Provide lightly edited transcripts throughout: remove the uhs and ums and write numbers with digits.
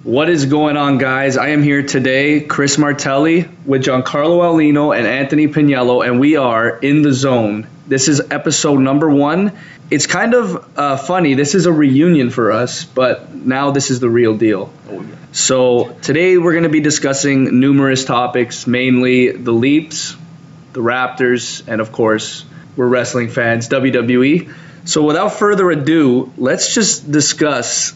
What is going on, guys? I am here today, Chris Martelli, with Giancarlo Aulino and Anthony Pagniello, and we are in the zone. This is episode number 1. It's kind of funny. This is a reunion for us, but now this is the real deal. So today we're going to be discussing numerous topics, mainly the Leafs, the Raptors, and of course, we're wrestling fans, WWE. So without further ado, let's just discuss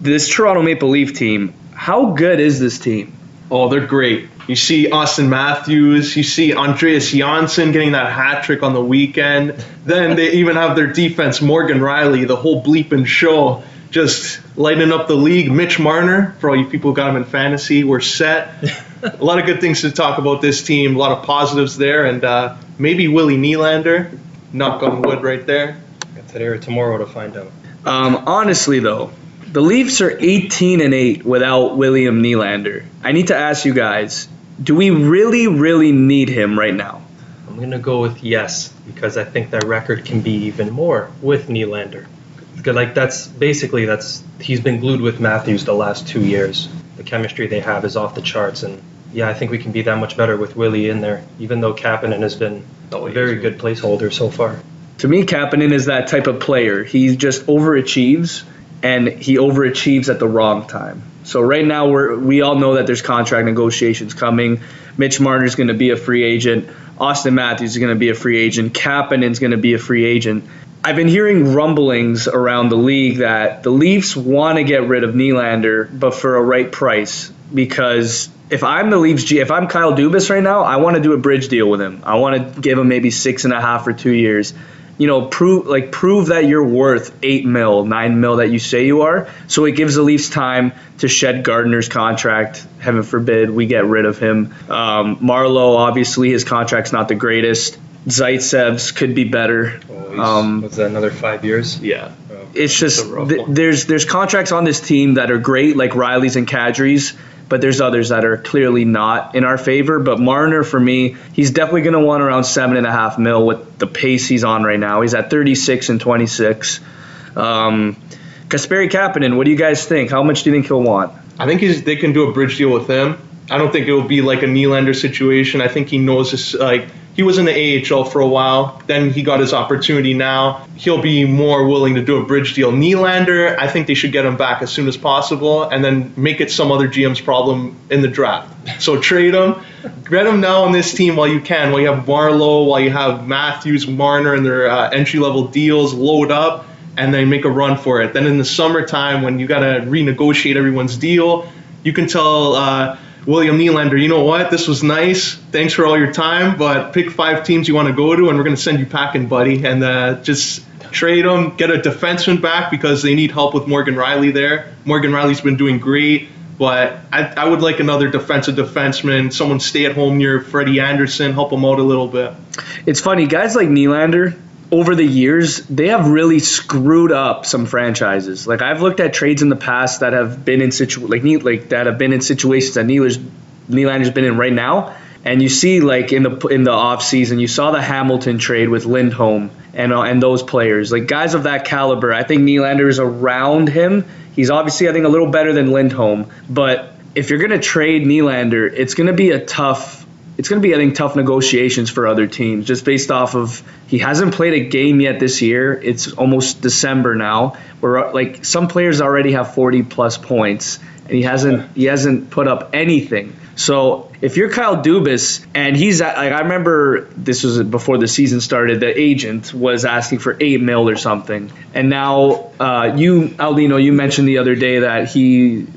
this Toronto Maple Leaf team. How good is this team? Oh, they're great. You see Austin Matthews, you see Andreas Janssen getting that hat trick on the weekend. Then they even have their defense, Morgan Riley, the whole bleeping show, just lighting up the league. Mitch Marner, for all you people who got him in fantasy, we're set. A lot of good things to talk about this team, a lot of positives there, and maybe Willie Nylander, knock on wood right there. Today or tomorrow to find out. Honestly, though, the Leafs are 18-8 without William Nylander. I need to ask you guys, do we really need him right now? I'm going to go with yes, because I think that record can be even more with Nylander. Like he's been glued with Matthews the last 2 years. The chemistry they have is off the charts, and yeah, I think we can be that much better with Willie in there, even though Kapanen has been a very good placeholder so far. To me, Kapanen is that type of player. He just overachieves, and he overachieves at the wrong time. So right now, we all know that there's contract negotiations coming. Mitch Marner's going to be a free agent. Austin Matthews is going to be a free agent. Kapanen's going to be a free agent. I've been hearing rumblings around the league that the Leafs want to get rid of Nylander, but for a right price. Because if I'm the Leafs if I'm Kyle Dubas right now, I want to do a bridge deal with him. I want to give him maybe 6.5 or 2 years. You know, prove that you're worth $8 million, $9 million that you say you are. So it gives the Leafs time to shed Gardner's contract. Heaven forbid we get rid of him. Marleau, obviously, his contract's not the greatest. Zaitsev's could be better. Was that another 5 years? Yeah. It's just there's contracts on this team that are great, like Riley's and Kadri's, but there's others that are clearly not in our favor. But Marner, for me, he's definitely going to want around $7.5 million with the pace he's on right now. He's at 36 and 26. Kasperi Kapanen, what do you guys think? How much do you think he'll want? I think they can do a bridge deal with him. I don't think it will be like a Nylander situation. I think he knows this. He was in the AHL for a while. Then he got his opportunity now. He'll be more willing to do a bridge deal. Nylander, I think they should get him back as soon as possible and then make it some other GM's problem in the draft. So trade him. Get him now on this team while you can. While you have Marleau, while you have Matthews, Marner, and their entry-level deals, load up, and then make a run for it. Then in the summertime, when you got to renegotiate everyone's deal, you can tell William Nylander, you know what, this was nice, thanks for all your time, but pick 5 teams you want to go to, and we're going to send you packing, buddy, and just trade them, get a defenseman back, because they need help with Morgan Riley there. Morgan Riley's been doing great, but I would like another defenseman, someone stay at home near Freddie Anderson, help him out a little bit. It's funny, guys like Nylander, over the years, they have really screwed up some franchises. Like, I've looked at trades in the past that have been in situations that Nylander's been in right now, and you see, like, in the off season, you saw the Hamilton trade with Lindholm and those players, like guys of that caliber. I think Nylander is around him. He's obviously, I think, a little better than Lindholm, but if you're gonna trade Nylander, it's gonna be tough negotiations for other teams, just based off of he hasn't played a game yet this year. It's almost December now, where like some players already have 40+ points, and he hasn't put up anything. So if you're Kyle Dubas, and I remember this was before the season started, the agent was asking for $8 million or something, and now Aulino, you mentioned the other day that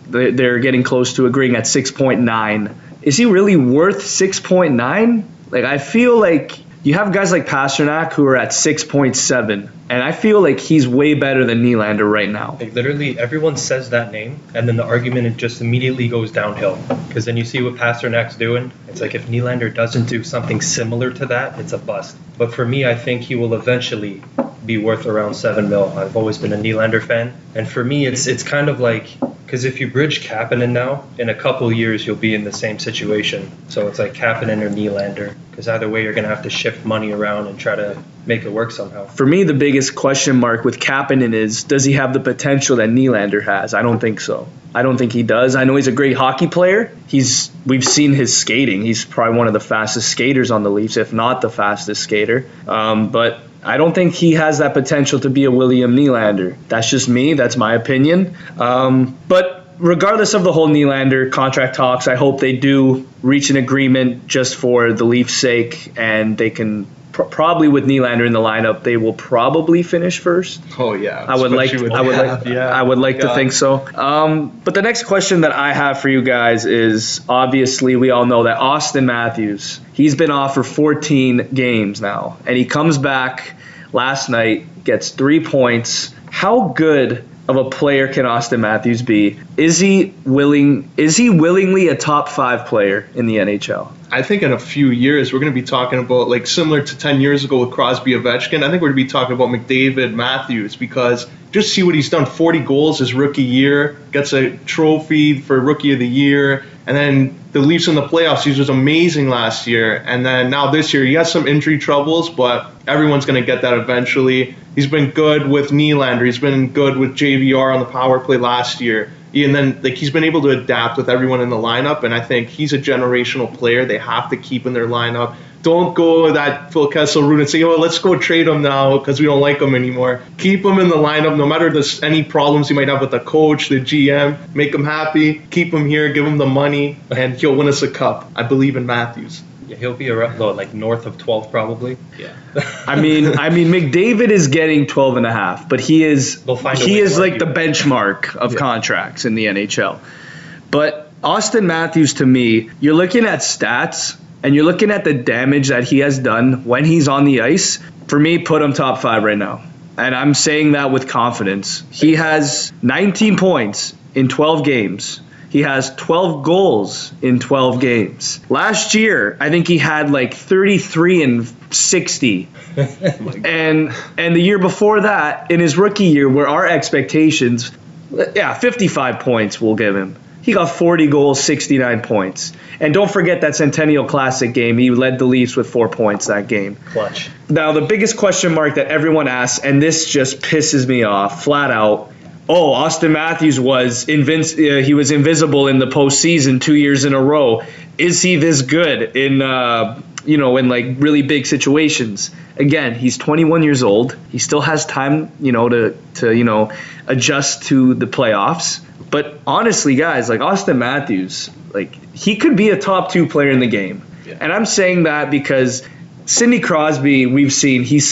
they're getting close to agreeing at 6.9. Is he really worth 6.9? Like, I feel like you have guys like Pasternak who are at 6.7, and I feel like he's way better than Nylander right now. Like, literally, everyone says that name, and then the argument just immediately goes downhill. Because then you see what Pasternak's doing. It's like if Nylander doesn't do something similar to that, it's a bust. But for me, I think he will eventually be worth around $7 million. I've always been a Nylander fan, and for me, it's kind of like, because if you bridge Kapanen now, in a couple years you'll be in the same situation. So it's like Kapanen or Nylander, because either way you're going to have to shift money around and try to make it work somehow. For me, the biggest question mark with Kapanen is, does he have the potential that Nylander has? I don't think so. I don't think he does. I know he's a great hockey player. We've seen his skating. He's probably one of the fastest skaters on the Leafs, if not the fastest skater. But I don't think he has that potential to be a William Nylander. That's just me. That's my opinion. But regardless of the whole Nylander contract talks, I hope they do reach an agreement just for the Leafs' sake, and they can probably, with Nylander in the lineup, they will probably finish first. Oh yeah, I would like to think so. But the next question that I have for you guys is, obviously we all know that Austin Matthews, he's been off for 14 games now, and he comes back last night, gets 3 points. How good of a player can Austin Matthews be? Is he willingly a top 5 player in the NHL? I think in a few years we're going to be talking about, like similar to 10 years ago with Crosby, Ovechkin, I think we're going to be talking about McDavid, Matthews, because just see what he's done. 40 goals his rookie year, gets a trophy for Rookie of the Year, and then the Leafs in the playoffs, he was amazing last year, and then now this year he has some injury troubles, but everyone's going to get that eventually. He's been good with Nylander, he's been good with JVR on the power play last year. And then he's been able to adapt with everyone in the lineup, and I think he's a generational player. They have to keep in their lineup. Don't go that Phil Kessel route and say, oh, let's go trade him now because we don't like him anymore. Keep him in the lineup no matter any problems you might have with the coach, the GM. Make him happy. Keep him here. Give him the money, and he'll win us a cup. I believe in Matthews. Yeah, he'll be around, north of 12 probably. Yeah. I mean, McDavid is getting 12.5, but he is the benchmark of contracts in the NHL. But Austin Matthews, to me, you're looking at stats and you're looking at the damage that he has done when he's on the ice. For me, put him top 5 right now. And I'm saying that with confidence. He has 19 points in 12 games. He has 12 goals in 12 games. Last year, I think he had 33 and 60. and the year before that, in his rookie year, where our expectations, 55 points we'll give him. He got 40 goals, 69 points. And don't forget that Centennial Classic game. He led the Leafs with 4 points that game. Clutch. Now, the biggest question mark that everyone asks, and this just pisses me off flat out, Austin Matthews was invisible in the postseason 2 years in a row. Is he this good in really big situations? Again, he's 21 years old. He still has time, to adjust to the playoffs. But honestly, guys, Austin Matthews, he could be a top 2 player in the game. Yeah. And I'm saying that because Sidney Crosby, we've seen, he's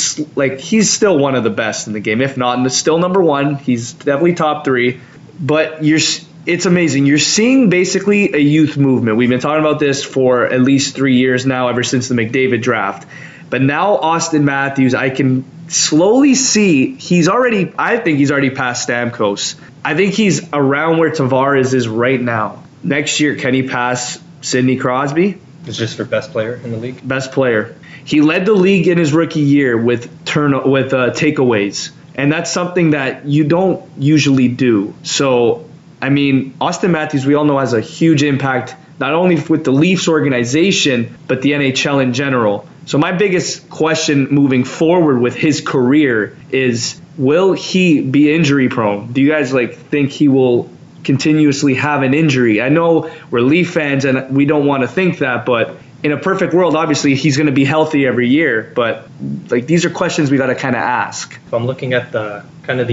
still one of the best in the game, if not still number 1. He's definitely top 3. But it's amazing. You're seeing basically a youth movement. We've been talking about this for at least 3 years now, ever since the McDavid draft. But now Austin Matthews, I can slowly see I think he's already past Stamkos. I think he's around where Tavares is right now. Next year, can he pass Sidney Crosby? It's just for best player in the league. Best player. He led the league in his rookie year with takeaways, and that's something that you don't usually do. So, Austin Matthews, we all know, has a huge impact, not only with the Leafs organization, but the NHL in general. So my biggest question moving forward with his career is, will he be injury prone? Do you guys think he will continuously have an injury? I know we're Leaf fans and we don't want to think that, but in a perfect world, obviously he's going to be healthy every year. But these are questions we got to kind of ask. If I'm looking at the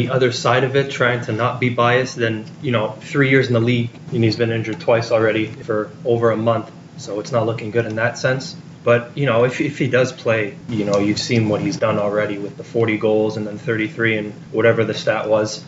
other side of it, trying to not be biased, then 3 years in the league, and he's been injured twice already for over a month, so it's not looking good in that sense. But if he does play, you've seen what he's done already with the 40 goals and then 33 and whatever the stat was.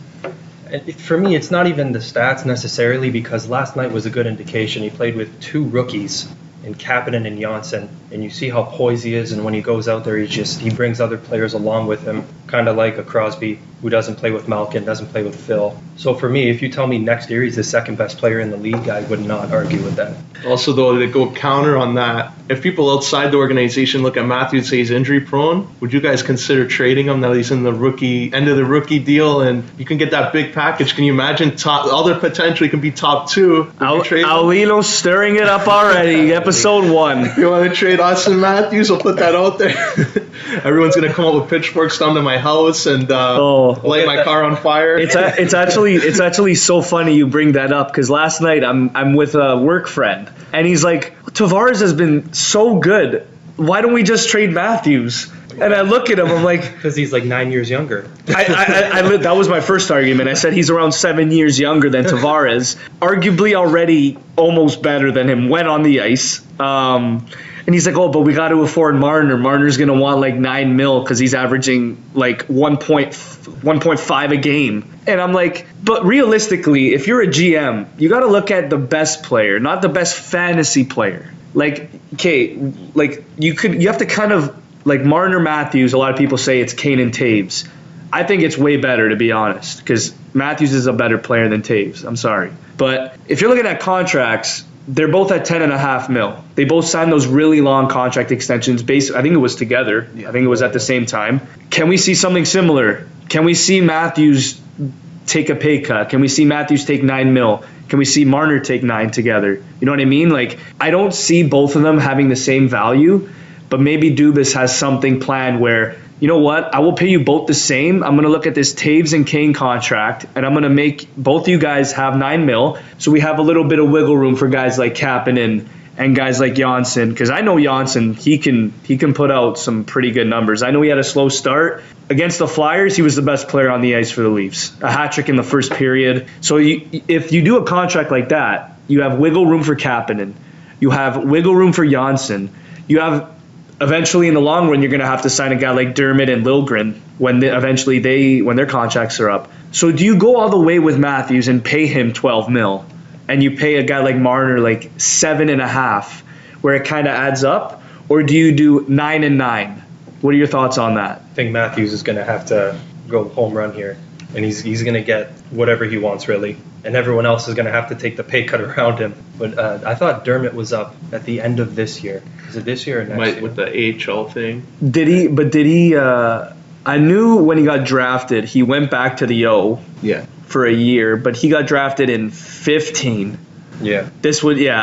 For me, it's not even the stats necessarily, because last night was a good indication. He played with 2 rookies in Kapanen and Janssen, and you see how poised he is, and when he goes out there, he brings other players along with him. kind of like a Crosby who doesn't play with Malkin, doesn't play with Phil. So for me, if you tell me next year he's the second best player in the league, I would not argue with that. Also, though, to go counter on that, if people outside the organization look at Matthews and say he's injury prone, would you guys consider trading him now that he's in the end of the rookie deal and you can get that big package? Can you imagine other potentially can be top 2? Aulino stirring it up already. Episode 1. You want to trade Austin Matthews? I'll put that out there. Everyone's going to come up with pitchforks down to my house and light my car on fire. It's actually so funny you bring that up because last night I'm with a work friend and he's like, Tavares has been so good. Why don't we just trade Matthews? And I look at him, I'm like, because he's like 9 years younger. That was my first argument. I said he's around 7 years younger than Tavares, arguably already almost better than him when on the ice. And he's like, oh, but we got to afford Marner. Marner's going to want like $9 million because he's averaging like 1.5 a game. And I'm like, but realistically, if you're a GM, you got to look at the best player, not the best fantasy player. Like, okay, like you have to kind of, like Marner Matthews, a lot of people say it's Kane and Taves. I think it's way better, to be honest, because Matthews is a better player than Taves. I'm sorry. But if you're looking at contracts, they're both at $10.5 million. They both signed those really long contract extensions. I think it was together. I think it was at the same time. Can we see something similar? Can we see Matthews take a pay cut? Can we see Matthews take $9 million? Can we see Marner take 9 together? You know what I mean? Like, I don't see both of them having the same value, but maybe Dubas has something planned where, you know what, I will pay you both the same. I'm going to look at this Taves and Kane contract, and I'm going to make both of you guys have $9 million, so we have a little bit of wiggle room for guys like Kapanen and guys like Johnsson, because I know Johnsson, he can put out some pretty good numbers. I know he had a slow start. Against the Flyers, he was the best player on the ice for the Leafs. A hat trick in the first period. So if you do a contract like that, you have wiggle room for Kapanen. You have wiggle room for Johnsson. You have, eventually in the long run, you're going to have to sign a guy like Dermott and Liljegren when their contracts are up. So do you go all the way with Matthews and pay him $12 million, and you pay a guy like Marner like $7.5 million, where it kind of adds up? Or do you do 9 and 9? What are your thoughts on that? I think Matthews is going to have to go home run here, and he's going to get whatever he wants, really. And everyone else is going to have to take the pay cut around him. But I thought Dermott was up at the end of this year. Is it this year or next year? With the AHL thing. Did he? I knew when he got drafted, he went back to the O for a year, but he got drafted in 2015. Yeah.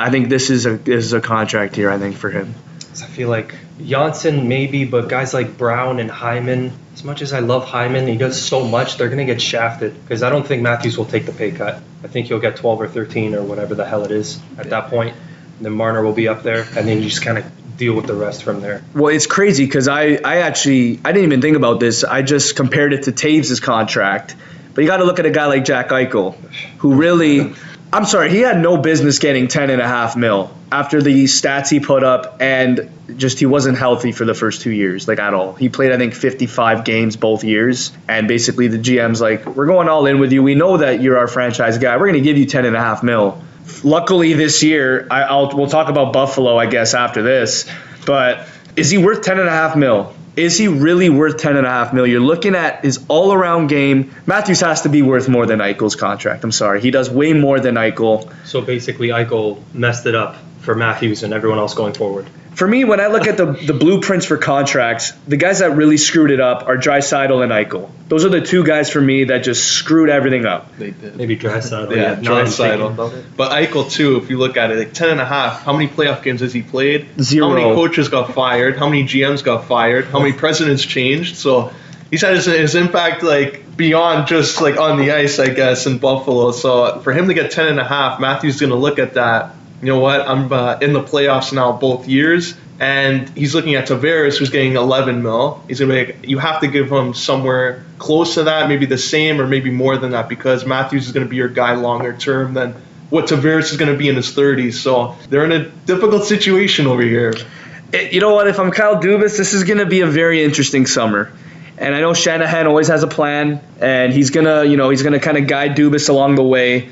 I think this is a contract year, I think, for him. I feel like Johnsson maybe, but guys like Brown and Hyman, as much as I love Hyman, he does so much, they're going to get shafted because I don't think Matthews will take the pay cut. I think he'll get 12 or 13 or whatever the hell it is at that point. And then Marner will be up there, and then you just kind of deal with the rest from there. Well, it's crazy because I didn't even think about this. I just compared it to Taves' contract. But you got to look at a guy like Jack Eichel, who really, I'm sorry, he had no business getting $10.5 million after the stats he put up, and just he wasn't healthy for the first 2 years, like at all. He played, I think, 55 games both years, and basically the GM's like, we're going all in with you. We know that you're our franchise guy. We're going to give you $10.5 million. Luckily this year, we'll talk about Buffalo, I guess, after this, but is he worth $10.5 million? Is he really worth $10.5 million? You're looking at his all-around game. Matthews has to be worth more than Eichel's contract. I'm sorry. He does way more than Eichel. So basically Eichel messed it up for Matthews and everyone else going forward. For me, when I look at the blueprints for contracts, the guys that really screwed it up are Draisaitl and Eichel. Those are the two guys for me that just screwed everything up. They did. Maybe Draisaitl. Yeah, Draisaitl. But Eichel, too, if you look at it, like 10.5, how many playoff games has he played? 0. How many coaches got fired? How many GMs got fired? How many presidents changed? So he's had his impact like beyond just like on the ice, I guess, in Buffalo. So for him to get 10.5, Matthews is going to look at that. You know what? I'm in the playoffs now both years, and he's looking at Tavares, who's getting 11 mil. He's gonna be like, you have to give him somewhere close to that, maybe the same or maybe more than that, because Matthews is going to be your guy longer term than what Tavares is going to be in his 30s. So they're in a difficult situation over here. You know what? If I'm Kyle Dubas, this is going to be a very interesting summer. And I know Shanahan always has a plan, and he's gonna kind of guide Dubas along the way,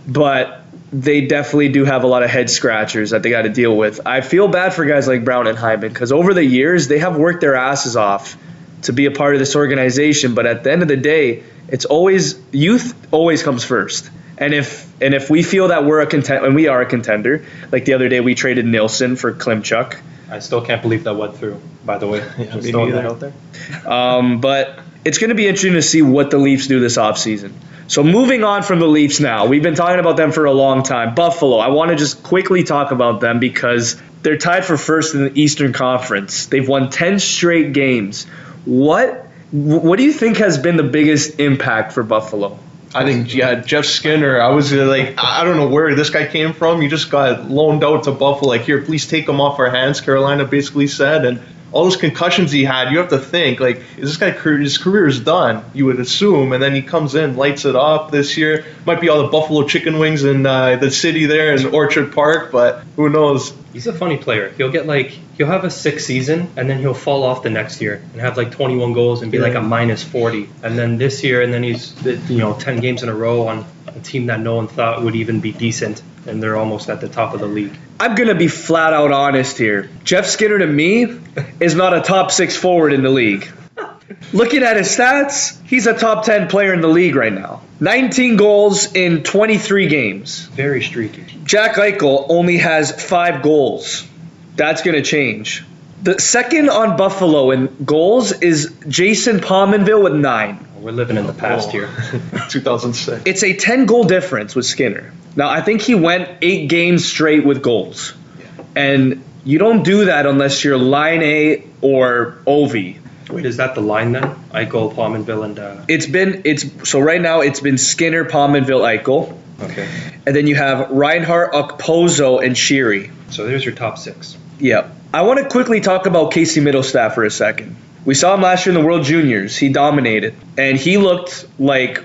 but they definitely do have a lot of head scratchers that they got to deal with. I feel bad for guys like Brown and Hyman because over the years they have worked their asses off to be a part of this organization. But at the end of the day, it's always youth always comes first. And if we feel that we're a contender, and we are a contender, like the other day we traded Nilsson for Klimchuk. I still can't believe that went through, by the way. Just throwing that out there. But it's going to be interesting to see what the Leafs do this offseason. So moving on from the Leafs now, we've been talking about them for a long time. Buffalo, I want to just quickly talk about them because they're tied for first in the Eastern Conference. They've won 10 straight games. What do you think has been the biggest impact for Buffalo? I think, Jeff Skinner. I was like, I don't know where this guy came from. He just got loaned out to Buffalo. Like, here, please take him off our hands, Carolina basically said. And all those concussions he had, you have to think, like, is this guy, his career is done, you would assume. And then he comes in, lights it up this year. Might be all the Buffalo chicken wings in the city there in Orchard Park, but who knows? He's a funny player. He'll have a 6th season, and then he'll fall off the next year and have like 21 goals and be like a minus 40. And then this year, and then he's 10 games in a row on a team that no one thought would even be decent, and they're almost at the top of the league. I'm going to be flat out honest here. Jeff Skinner, to me, is not a top 6 forward in the league. Looking at his stats, he's a top 10 player in the league right now. 19 goals in 23 games. Very streaky. Jack Eichel only has 5 goals. That's going to change. The second on Buffalo in goals is Jason Pominville with 9. We're living in the past here. 2006. It's a 10-goal difference with Skinner. Now, I think he went 8 games straight with goals. Yeah. And you don't do that unless you're line A or Ovi. Wait, is that the line then? Eichel, Pominville, and... So right now it's been Skinner, Pominville, Eichel. Okay. And then you have Reinhart, Okposo, and Sheary. So there's your top 6. Yeah. I want to quickly talk about Casey Middlestaff for a second. We saw him last year in the World Juniors. He dominated. And he looked like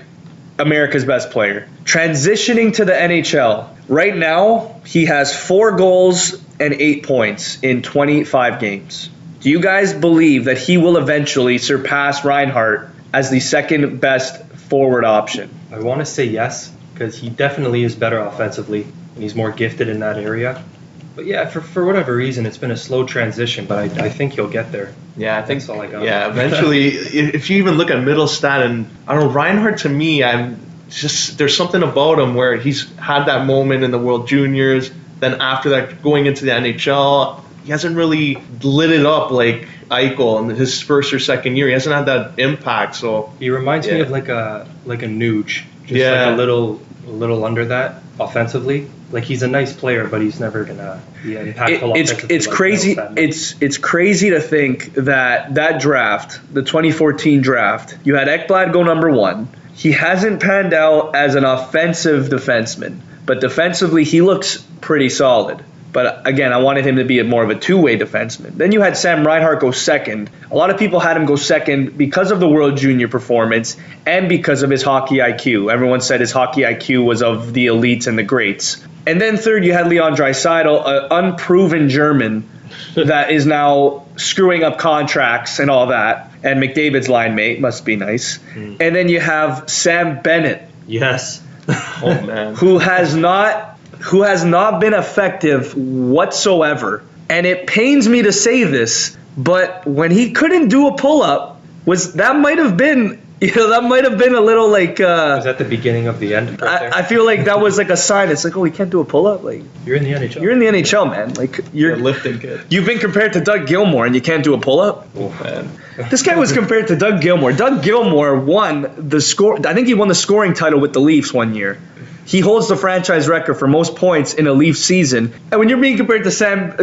America's best player. Transitioning to the NHL. Right now, he has 4 goals and 8 points in 25 games. Do you guys believe that he will eventually surpass Reinhart as the second best forward option? I want to say yes, because he definitely is better offensively, and he's more gifted in that area. But yeah, for whatever reason, it's been a slow transition, but I think he'll get there. Yeah, I think that's all I got. Yeah, eventually, if you even look at Middlestat, and I don't know, Reinhart to me, there's something about him where he's had that moment in the World Juniors, then after that, going into the NHL, he hasn't really lit it up like Eichel in his first or second year. He hasn't had that impact. So he reminds me of like a Nuge, just like a little under that offensively. Like he's a nice player, but he's never gonna be impactful. It's crazy. It's crazy to think that draft, the 2014 draft, you had Ekblad go number 1. He hasn't panned out as an offensive defenseman, but defensively he looks pretty solid. But again, I wanted him to be more of a two-way defenseman. Then you had Sam Reinhart go second. A lot of people had him go second because of the World Junior performance and because of his hockey IQ. Everyone said his hockey IQ was of the elites and the greats. And then third, you had Leon Draisaitl, an unproven German that is now screwing up contracts and all that. And McDavid's line mate must be nice. And then you have Sam Bennett. Yes. Oh, man. who has not been effective whatsoever. And it pains me to say this, but when he couldn't do a pull-up, that might have been a little like... was that the beginning of the end? I feel like that was like a sign. It's like, oh, he can't do a pull-up? Like, you're in the NHL. You're in the NHL, man. Like you're a lifting kid. You've been compared to Doug Gilmour, and you can't do a pull-up? Oh, man. This guy was compared to Doug Gilmour. Doug Gilmour won the score. I think he won the scoring title with the Leafs one year. He holds the franchise record for most points in a Leafs season. And when you're being compared to Sam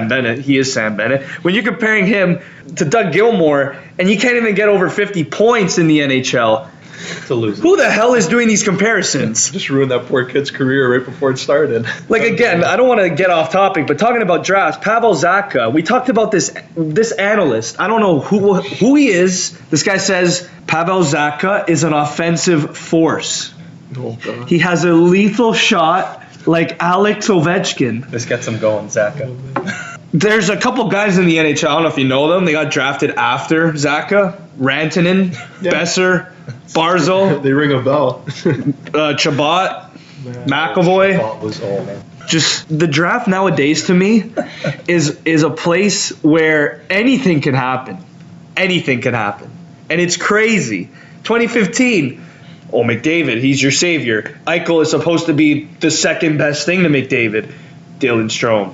Bennett, he is Sam Bennett. When you're comparing him to Doug Gilmour, and you can't even get over 50 points in the NHL, it's a loser. Who the hell is doing these comparisons? Just ruined that poor kid's career right before it started. Like, again, I don't want to get off topic, but talking about drafts, Pavel Zacha, we talked about this analyst. I don't know who he is. This guy says Pavel Zacha is an offensive force. Oh, God. He has a lethal shot like Alex Ovechkin. This gets him going, Zacha. There's a couple guys in the NHL, I don't know if you know them. They got drafted after Zacha. Rantanen, Besser, Barzal. They ring a bell. Chabot, McAvoy. Was all, man. Just the draft nowadays to me is a place where anything can happen. anything can happen. And it's crazy. 2015, McDavid, he's your savior. Eichel is supposed to be the second best thing to McDavid. Dylan Strome.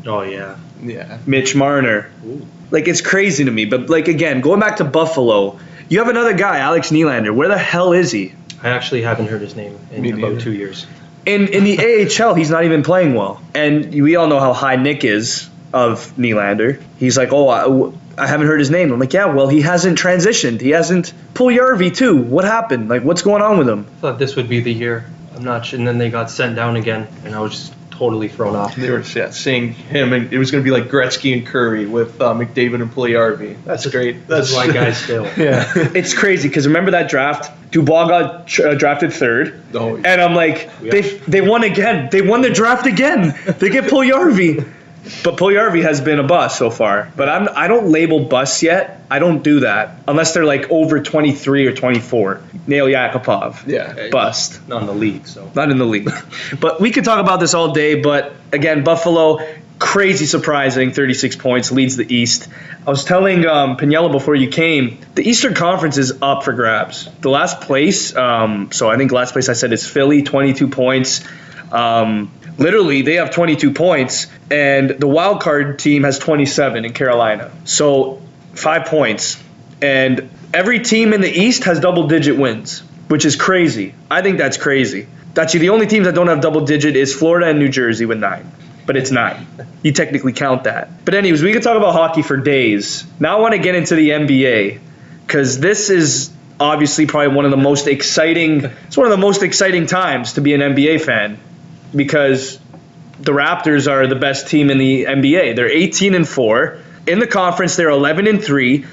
Oh, yeah. Yeah. Mitch Marner. Ooh. Like, it's crazy to me. But, like, again, going back to Buffalo, you have another guy, Alex Nylander. Where the hell is he? I actually haven't heard his name in Me about neither. 2 years. In the AHL, he's not even playing well. And we all know how high Nick is of Nylander. He's like, I haven't heard his name. I'm like, yeah, well, he hasn't transitioned. He hasn't. Puljujarvi, too. What happened? Like, what's going on with him? I thought this would be the year. I'm not sure. And then they got sent down again, and I was just totally thrown off. They were saying him, and it was going to be like Gretzky and Curry with McDavid and Puljujarvi. That's great. That's why guys fail. Yeah. It's crazy because remember that draft? Dubois got drafted third. Oh, And I'm like, Yeah. they won again. They won the draft again. They get Puljujarvi. But Puljujarvi has been a bust so far. But I don't label busts yet. I don't do that unless they're like over 23 or 24. Nail Yakupov. Yeah. Bust. Not in the league, so. Not in the league. But we could talk about this all day. But again, Buffalo, crazy surprising, 36 points, leads the East. I was telling Pagniello before you came, the Eastern Conference is up for grabs. The last place, so I think last place I said is Philly, 22 points. Literally, they have 22 points, and the wild card team has 27 in Carolina. So 5 points. And every team in the East has double-digit wins, which is crazy. I think that's crazy. Actually, the only teams that don't have double-digit is Florida and New Jersey with 9. But it's 9. You technically count that. But anyways, we could talk about hockey for days. Now I want to get into the NBA, because this is obviously probably one of the most exciting times to be an NBA fan, because the Raptors are the best team in the NBA. They're 18-4. In the conference, they're 11-3.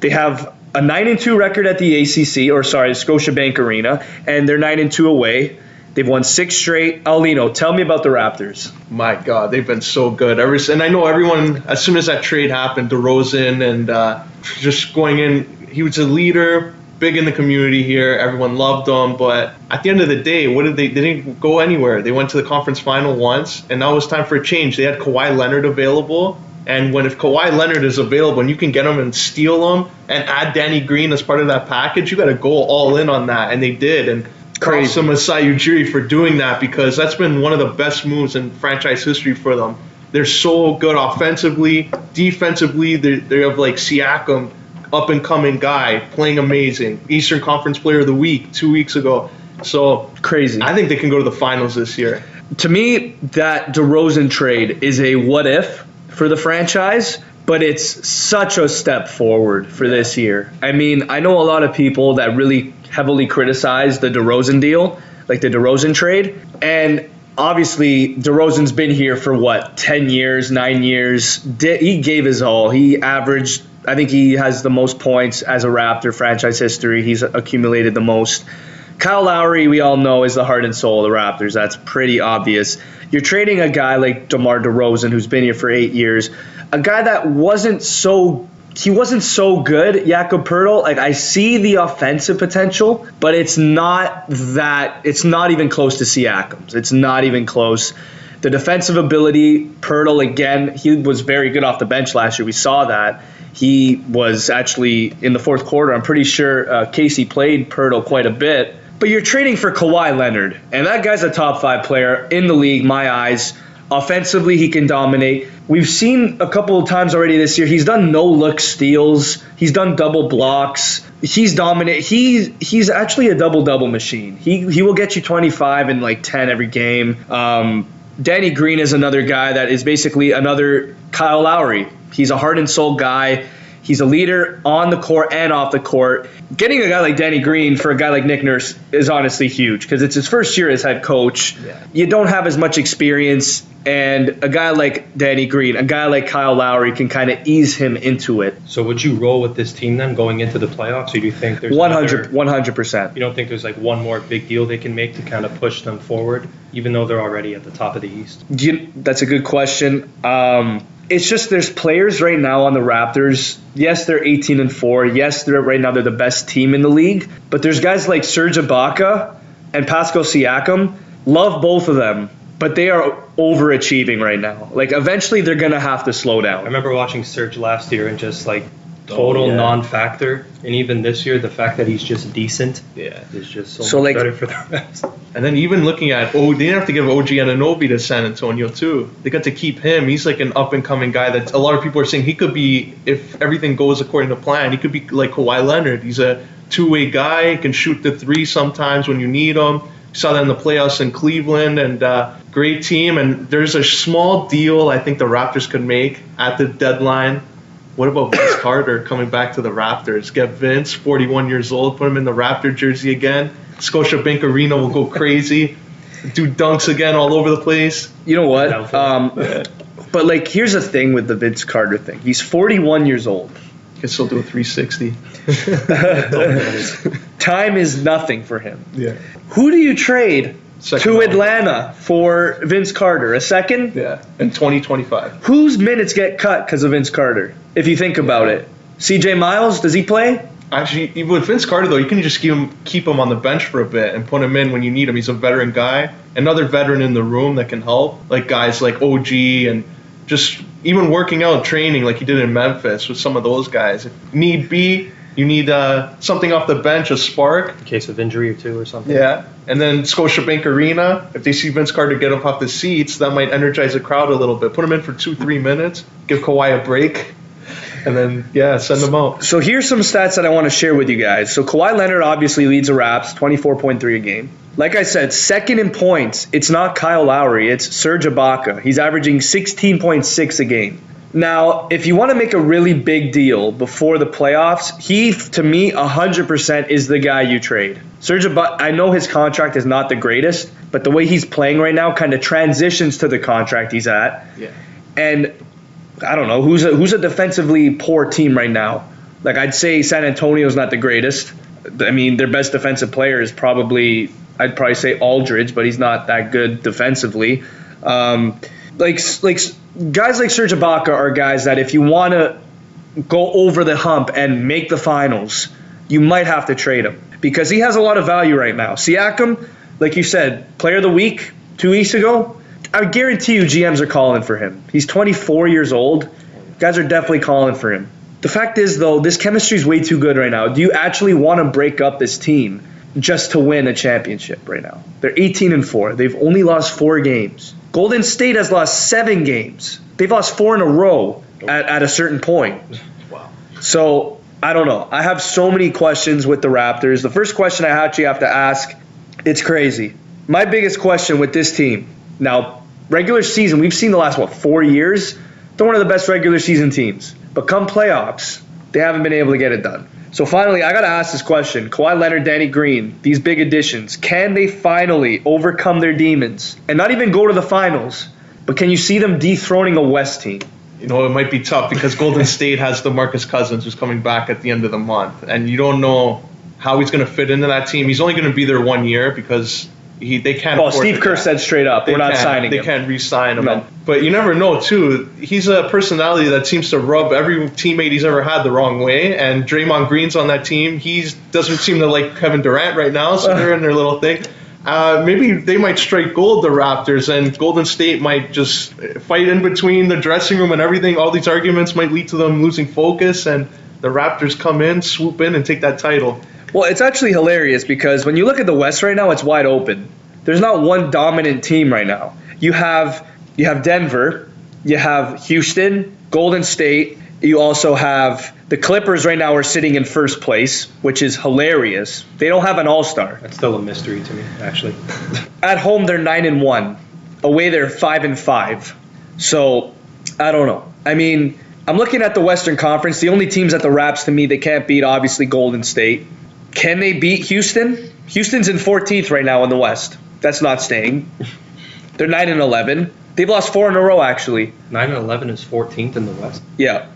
They have a 9-2 record at the Scotiabank Arena, and they're 9-2 away. They've won 6 straight. Aulino, tell me about the Raptors. My God, they've been so good. And I know everyone, as soon as that trade happened, DeRozan, and just going in, he was a leader, big in the community here. Everyone loved him. But at the end of the day, they didn't go anywhere. They went to the conference final once, and now it was time for a change. They had Kawhi Leonard available. And if Kawhi Leonard is available and you can get him and steal him and add Danny Green as part of that package, you got to go all in on that. And they did. And props to Masai Ujiri for doing that, because that's been one of the best moves in franchise history for them. They're so good offensively. Defensively, they have like Siakam, up-and-coming guy, playing amazing. Eastern Conference Player of the Week 2 weeks ago. So crazy. I think they can go to the finals this year. To me, that DeRozan trade is a what-if for the franchise, but it's such a step forward for this year. I mean, I know a lot of people that really heavily criticize the DeRozan deal, like the DeRozan trade, and obviously DeRozan's been here for 10 years, 9 years. He gave his all. He averaged, I think he has the most points as a Raptor franchise history. He's accumulated the most. Kyle Lowry, we all know, is the heart and soul of the Raptors. That's pretty obvious. You're trading a guy like DeMar DeRozan, who's been here for 8 years, a guy that wasn't so good, Jakob Poeltl. Like, I see the offensive potential, but it's not even close to Siakam's. It's not even close. The defensive ability, Poeltl, again, he was very good off the bench last year. We saw that. He was actually in the fourth quarter. I'm pretty sure Casey played Poeltl quite a bit. But you're trading for Kawhi Leonard, and that guy's a top 5 player in the league, my eyes. Offensively, he can dominate. We've seen a couple of times already this year, he's done no-look steals. He's done double blocks. He's dominant. He's actually a double-double machine. He will get you 25 and like 10 every game. Danny Green is another guy that is basically another Kyle Lowry. He's a heart and soul guy. He's a leader on the court and off the court. Getting a guy like Danny Green for a guy like Nick Nurse is honestly huge, because it's his first year as head coach. Yeah. You don't have as much experience, and a guy like Danny Green, a guy like Kyle Lowry can kind of ease him into it. So would you roll with this team then going into the playoffs, or do you think there's 100%. You don't think there's like one more big deal they can make to kind of push them forward, even though they're already at the top of the East? That's a good question. It's just there's players right now on the Raptors. Yes, they're 18-4. Yes, they're the best team in the league. But there's guys like Serge Ibaka and Pascal Siakam. Love both of them, but they are overachieving right now. Like, eventually they're going to have to slow down. I remember watching Serge last year and just like total yeah. non-factor. And even this year, the fact that he's just decent Yeah. is just so much better for the Raps. And then even looking at, they didn't have to give OG Anunoby to San Antonio too. They got to keep him. He's like an up-and-coming guy that a lot of people are saying he could be, if everything goes according to plan, he could be like Kawhi Leonard. He's a two-way guy. He can shoot the three sometimes when you need him. You saw that in the playoffs in Cleveland, and great team. And there's a small deal I think the Raptors could make at the deadline. What about Vince Carter coming back to the Raptors? Get Vince, 41 years old, put him in the Raptor jersey again. Scotiabank Arena will go crazy. Do dunks again all over the place. You know what? But like, here's the thing with the Vince Carter thing. He's 41 years old. Can still do a 360. Time is nothing for him. Yeah. Who do you trade Second to round. Atlanta for Vince Carter? A second? Yeah. In 2025. Whose minutes get cut because of Vince Carter? If you think about it. CJ Miles, does he play? Actually, with Vince Carter, though, you can just keep him on the bench for a bit and put him in when you need him. He's a veteran guy. Another veteran in the room that can help. Like guys like OG and just even working out, training like he did in Memphis with some of those guys. If need be, you need something off the bench, a spark. In case of injury or two or something. Yeah. And then Scotiabank Arena, if they see Vince Carter get up off the seats, that might energize the crowd a little bit. Put him in for 2-3 minutes. Give Kawhi a break. And then, send them out. So here's some stats that I want to share with you guys. So Kawhi Leonard obviously leads the Raps, 24.3 a game. Like I said, second in points, it's not Kyle Lowry, it's Serge Ibaka. He's averaging 16.6 a game. Now, if you want to make a really big deal before the playoffs, he, to me, 100% is the guy you trade. Serge Ibaka, I know his contract is not the greatest, but the way he's playing right now kind of transitions to the contract he's at. Yeah. And I don't know, who's a defensively poor team right now? Like, I'd say San Antonio's not the greatest. I mean, their best defensive player is I'd probably say Aldridge, but he's not that good defensively. Like guys like Serge Ibaka are guys that if you want to go over the hump and make the finals, you might have to trade him because he has a lot of value right now. Siakam, like you said, player of the week 2 weeks ago, I guarantee you GMs are calling for him. He's 24 years old. Guys are definitely calling for him. The fact is, though, this chemistry is way too good right now. Do you actually want to break up this team just to win a championship right now? They're 18-4. They've only lost 4 games. Golden State has lost 7 games. They've lost 4 in a row at a certain point. Wow. So, I don't know. I have so many questions with the Raptors. The first question I actually have to ask, it's crazy. My biggest question with this team, now, regular season, we've seen the last, 4 years? They're one of the best regular season teams. But come playoffs, they haven't been able to get it done. So finally, I got to ask this question. Kawhi Leonard, Danny Green, these big additions, can they finally overcome their demons and not even go to the finals, but can you see them dethroning a West team? You know, it might be tough because Golden State has DeMarcus Cousins who's coming back at the end of the month. And you don't know how he's going to fit into that team. He's only going to be there 1 year because they can't. Well, Steve Kerr said straight up, we're not signing him. They can't re-sign him. No. But you never know, too. He's a personality that seems to rub every teammate he's ever had the wrong way. And Draymond Green's on that team. He doesn't seem to like Kevin Durant right now, so they're in their little thing. Maybe they might strike gold, the Raptors, and Golden State might just fight in between the dressing room and everything. All these arguments might lead to them losing focus, and the Raptors come in, swoop in, and take that title. Well, it's actually hilarious because when you look at the West right now, it's wide open. There's not one dominant team right now. You have Denver, you have Houston, Golden State. You also have the Clippers right now are sitting in first place, which is hilarious. They don't have an all-star. That's still a mystery to me, actually. At home, they're 9-1. Away, they're 5-5. So, I don't know. I mean, I'm looking at the Western Conference. The only teams at the Raps, to me, they can't beat, obviously, Golden State. Can they beat Houston? Houston's in 14th right now in the West. That's not staying. They're 9-11. They've lost 4 in a row, actually. 9-11 is 14th in the West? Yeah.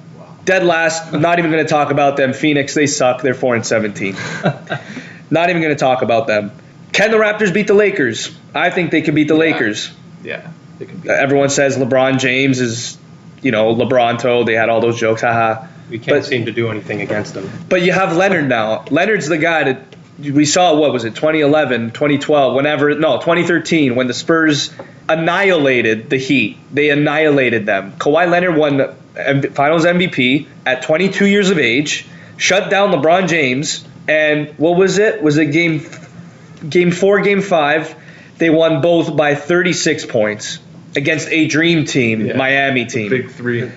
Dead last. Not even going to talk about them. Phoenix, they suck. They're 4-17. Not even going to talk about them. Can the Raptors beat the Lakers? I think they can beat the Lakers. Yeah, they can beat Everyone says LeBron James is, LeBronto. They had all those jokes. Haha. We can't seem to do anything against them. But you have Leonard now. Leonard's the guy that we saw, 2011, 2012, 2013, when the Spurs annihilated the Heat. They annihilated them. Kawhi Leonard won Finals MVP at 22 years of age, shut down LeBron James, and what was it? Was it game 4, game 5? They won both by 36 points against a dream team, Miami team. Big three.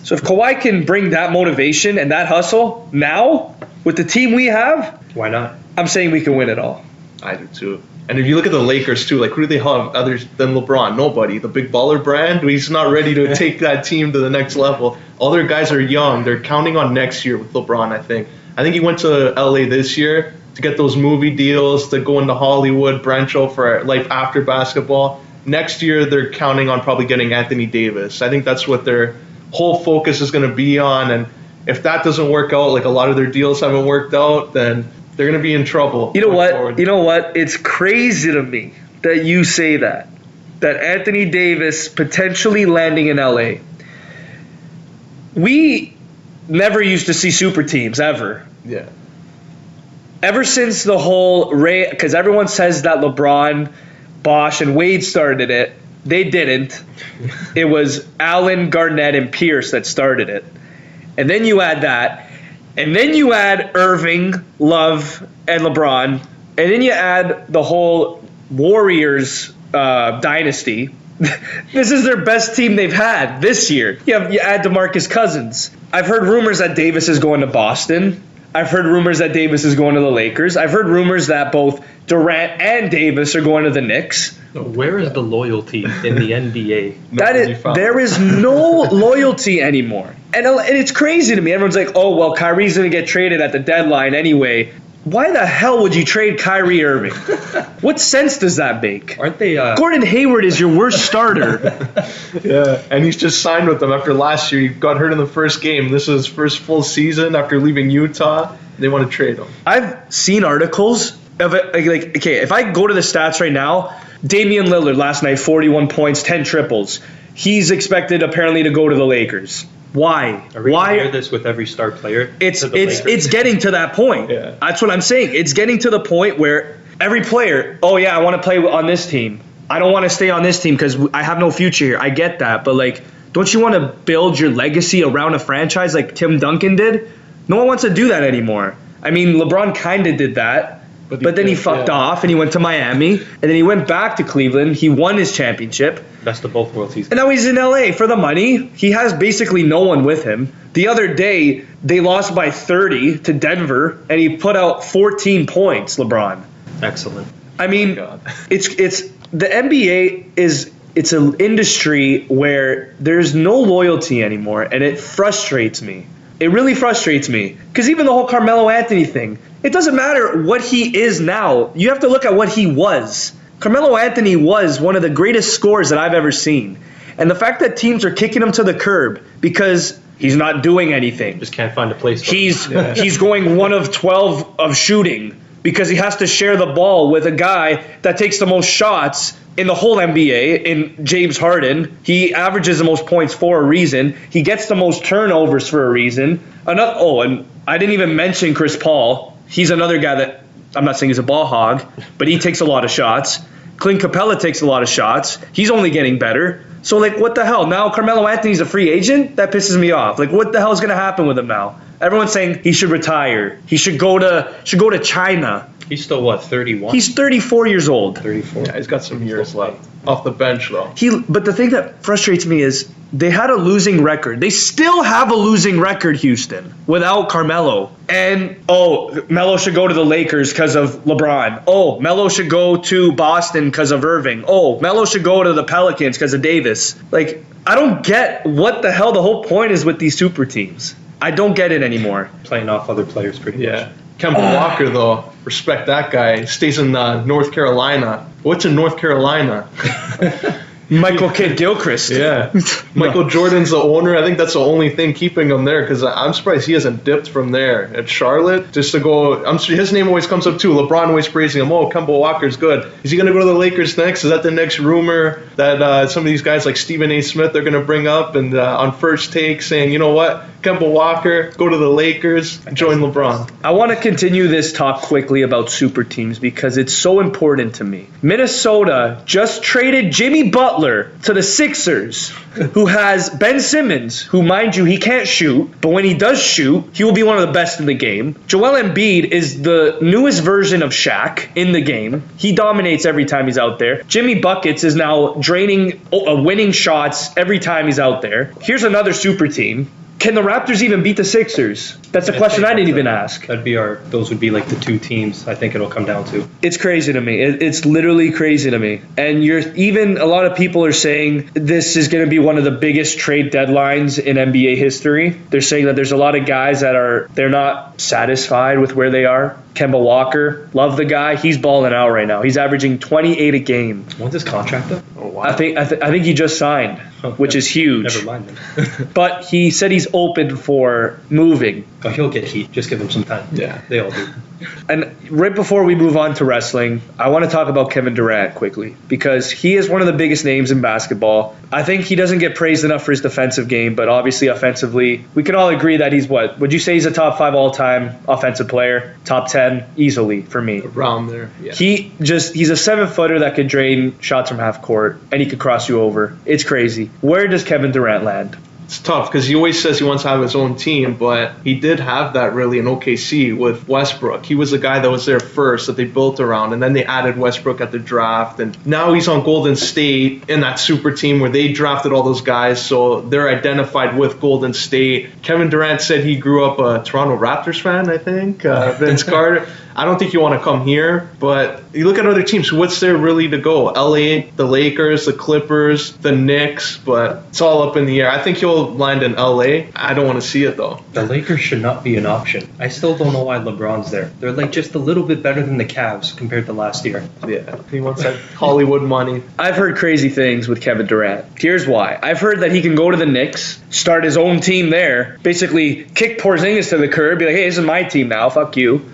So if Kawhi can bring that motivation and that hustle now with the team we have, why not? I'm saying we can win it all. I do too. And if you look at the Lakers too, like who do they have others than LeBron? Nobody. The big baller brand, he's not ready to take that team to the next level. All their guys are young. They're counting on next year with LeBron, I think. I think he went to LA this year to get those movie deals, to go into Hollywood, branch out for life after basketball. Next year, they're counting on probably getting Anthony Davis. I think that's what their whole focus is going to be on. And if that doesn't work out, like a lot of their deals haven't worked out, then they're going to be in trouble. You know what? Forward. You know what? It's crazy to me that you say that Anthony Davis potentially landing in LA. We never used to see super teams ever. Yeah. Ever since the whole Ray, because everyone says that LeBron, Bosh, and Wade started it. They didn't. It was Allen, Garnett, and Pierce that started it. And then you add that. And then you add Irving, Love, and LeBron. And then you add the whole Warriors dynasty. This is their best team they've had this year. You add DeMarcus Cousins. I've heard rumors that Davis is going to Boston. I've heard rumors that Davis is going to the Lakers. I've heard rumors that both Durant and Davis are going to the Knicks. Where is the loyalty in the NBA? There is no loyalty anymore. And it's crazy to me. Everyone's like, oh, well, Kyrie's going to get traded at the deadline anyway. Why the hell would you trade Kyrie Irving? What sense does that make? Aren't they? Gordon Hayward is your worst starter. Yeah, and he's just signed with them after last year. He got hurt in the first game. This is his first full season after leaving Utah. They want to trade him. I've seen articles of it. Like, okay, if I go to the stats right now, Damian Lillard last night, 41 points, 10 triples. He's expected apparently to go to the Lakers. Why? Are we going to hear this with every star player? It's getting to that point. Yeah. That's what I'm saying. It's getting to the point where every player, oh yeah, I want to play on this team. I don't want to stay on this team because I have no future here. I get that, but like, don't you want to build your legacy around a franchise like Tim Duncan did? No one wants to do that anymore. I mean, LeBron kind of did that, but then he fucked off and he went to Miami, and then he went back to Cleveland. He won his championship. Best of both worlds. And now he's in LA for the money. He has basically no one with him. The other day, they lost by 30 to Denver, and he put out 14 points, LeBron. Excellent. I mean, it's the NBA it's an industry where there's no loyalty anymore, and it frustrates me. It really frustrates me. Because even the whole Carmelo Anthony thing, it doesn't matter what he is now. You have to look at what he was. Carmelo Anthony was one of the greatest scorers that I've ever seen. And the fact that teams are kicking him to the curb because he's not doing anything. Just can't find a place. He's going 1 of 12 of shooting because he has to share the ball with a guy that takes the most shots in the whole NBA, in James Harden. He averages the most points for a reason. He gets the most turnovers for a reason. And I didn't even mention Chris Paul. He's another guy that, I'm not saying he's a ball hog, but he takes a lot of shots. Clint Capella takes a lot of shots. He's only getting better. So, like, what the hell? Now Carmelo Anthony's a free agent? That pisses me off. Like, what the hell is going to happen with him now? Everyone's saying he should retire. He should go to China. He's still, what, 31? He's 34 years old. 34. Yeah, he's got some years left. Off the bench, though. But the thing that frustrates me is they had a losing record. They still have a losing record, Houston, without Carmelo. And, Melo should go to the Lakers because of LeBron. Oh, Melo should go to Boston because of Irving. Oh, Melo should go to the Pelicans because of Davis. Like, I don't get what the hell the whole point is with these super teams. I don't get it anymore. Playing off other players pretty much. Kemba Walker, though, respect that guy. Stays in North Carolina. What's in North Carolina? Michael Kidd-Gilchrist. Yeah. Michael Jordan's the owner. I think that's the only thing keeping him there because I'm surprised he hasn't dipped from there. At Charlotte, just to go, his name always comes up too. LeBron always praising him. Oh, Kemba Walker's good. Is he going to go to the Lakers next? Is that the next rumor that some of these guys like Stephen A. Smith are going to bring up and on First Take saying, you know what? Kemba Walker, go to the Lakers, join LeBron. I want to continue this talk quickly about super teams because it's so important to me. Minnesota just traded Jimmy Butler to the Sixers, who has Ben Simmons, who, mind you, he can't shoot, but when he does shoot, he will be one of the best in the game. Joel Embiid is the newest version of Shaq in the game. He dominates every time he's out there. Jimmy Buckets is now draining, winning shots every time he's out there. Here's another super team. Can the Raptors even beat the Sixers? That's a question I didn't even ask. Those would be like the two teams I think it'll come down to. It's crazy to me. It's literally crazy to me. And a lot of people are saying this is going to be one of the biggest trade deadlines in NBA history. They're saying that there's a lot of guys they're not satisfied with where they are. Kemba Walker, love the guy. He's balling out right now. He's averaging 28 a game. When's his contract up? Oh, wow. I think he just signed, which is huge. Never mind then. But he said he's open for moving. Oh, he'll get heat. Just give him some time. Yeah. They all do. And right before we move on to wrestling, I want to talk about Kevin Durant quickly because he is one of the biggest names in basketball. I think he doesn't get praised enough for his defensive game, but obviously offensively, we can all agree that he's would you say he's a top 5 all-time offensive player? Top 10 easily for me. Around there, yeah. He's a 7-footer that could drain shots from half court and he could cross you over. It's crazy. Where does Kevin Durant land? It's tough because he always says he wants to have his own team, but he did have that really in OKC with Westbrook. He was the guy that was there first that they built around, and then they added Westbrook at the draft, and now he's on Golden State in that super team where they drafted all those guys, so they're identified with Golden State. Kevin Durant said he grew up a Toronto Raptors fan, I think. Vince Carter. I don't think you want to come here, but you look at other teams. What's there really to go? LA, the Lakers, the Clippers, the Knicks, but it's all up in the air. I think he'll land in LA. I don't want to see it, though. The Lakers should not be an option. I still don't know why LeBron's there. They're like just a little bit better than the Cavs compared to last year. Yeah, he wants that Hollywood money. I've heard crazy things with Kevin Durant. Here's why. I've heard that he can go to the Knicks, start his own team there, basically kick Porzingis to the curb, be like, hey, this is my team now, fuck you.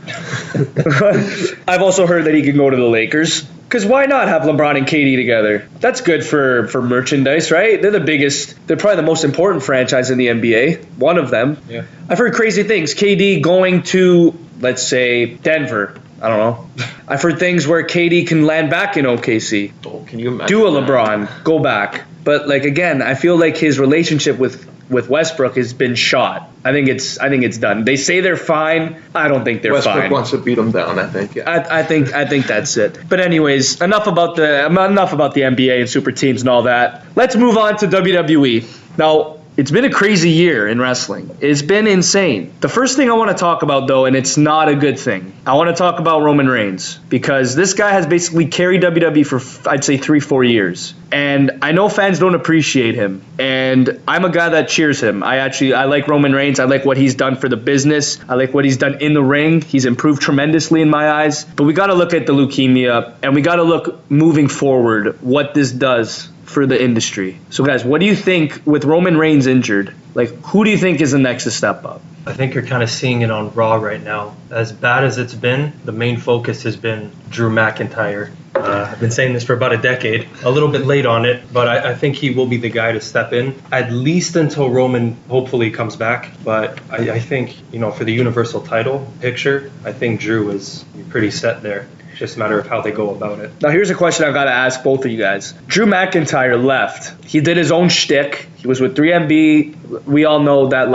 I've also heard that he can go to the Lakers. Because why not have LeBron and KD together? That's good for merchandise, right? They're probably the most important franchise in the NBA. One of them. Yeah. I've heard crazy things. KD going to, let's say, Denver. I don't know. I've heard things where KD can land back in OKC. Oh, can you imagine? Do a that? LeBron. Go back. But, again, I feel like his relationship with Westbrook has been shot. I think it's done. They say they're fine. I don't think they're Westbrook fine. wants to beat him down, I think. Yeah. I think that's it. But anyways, enough about the NBA and super teams and all that. Let's move on to WWE. Now, it's been a crazy year in wrestling. It's been insane. The first thing I want to talk about, though, and it's not a good thing, I want to talk about Roman Reigns because this guy has basically carried WWE for, I'd say, 3-4 years. And I know fans don't appreciate him. And I'm a guy that cheers him. I like Roman Reigns. I like what he's done for the business. I like what he's done in the ring. He's improved tremendously in my eyes. But we got to look at the leukemia, and we got to look moving forward what this does for the industry. So guys, what do you think with Roman Reigns injured? Who do you think is the next to step up? I think you're kind of seeing it on Raw right now. As bad as it's been, the main focus has been Drew McIntyre. I've been saying this for about a decade, a little bit late on it, but I think he will be the guy to step in, at least until Roman hopefully comes back. But I think, for the Universal title picture, I think Drew is pretty set there. It's just a matter of how they go about it. Now, here's a question I've got to ask both of you guys. Drew McIntyre left. He did his own shtick. He was with 3MB. We all know that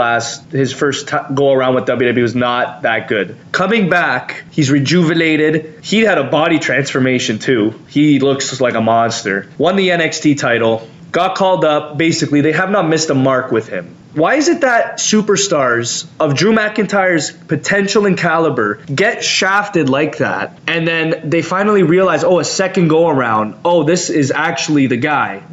his first go around with WWE was not that good. Coming back, he's rejuvenated. He had a body transformation too. He looks like a monster. Won the NXT title. Got called up. Basically, they have not missed a mark with him. Why is it that superstars of Drew McIntyre's potential and caliber get shafted like that, and then they finally realize, a second go around, this is actually the guy?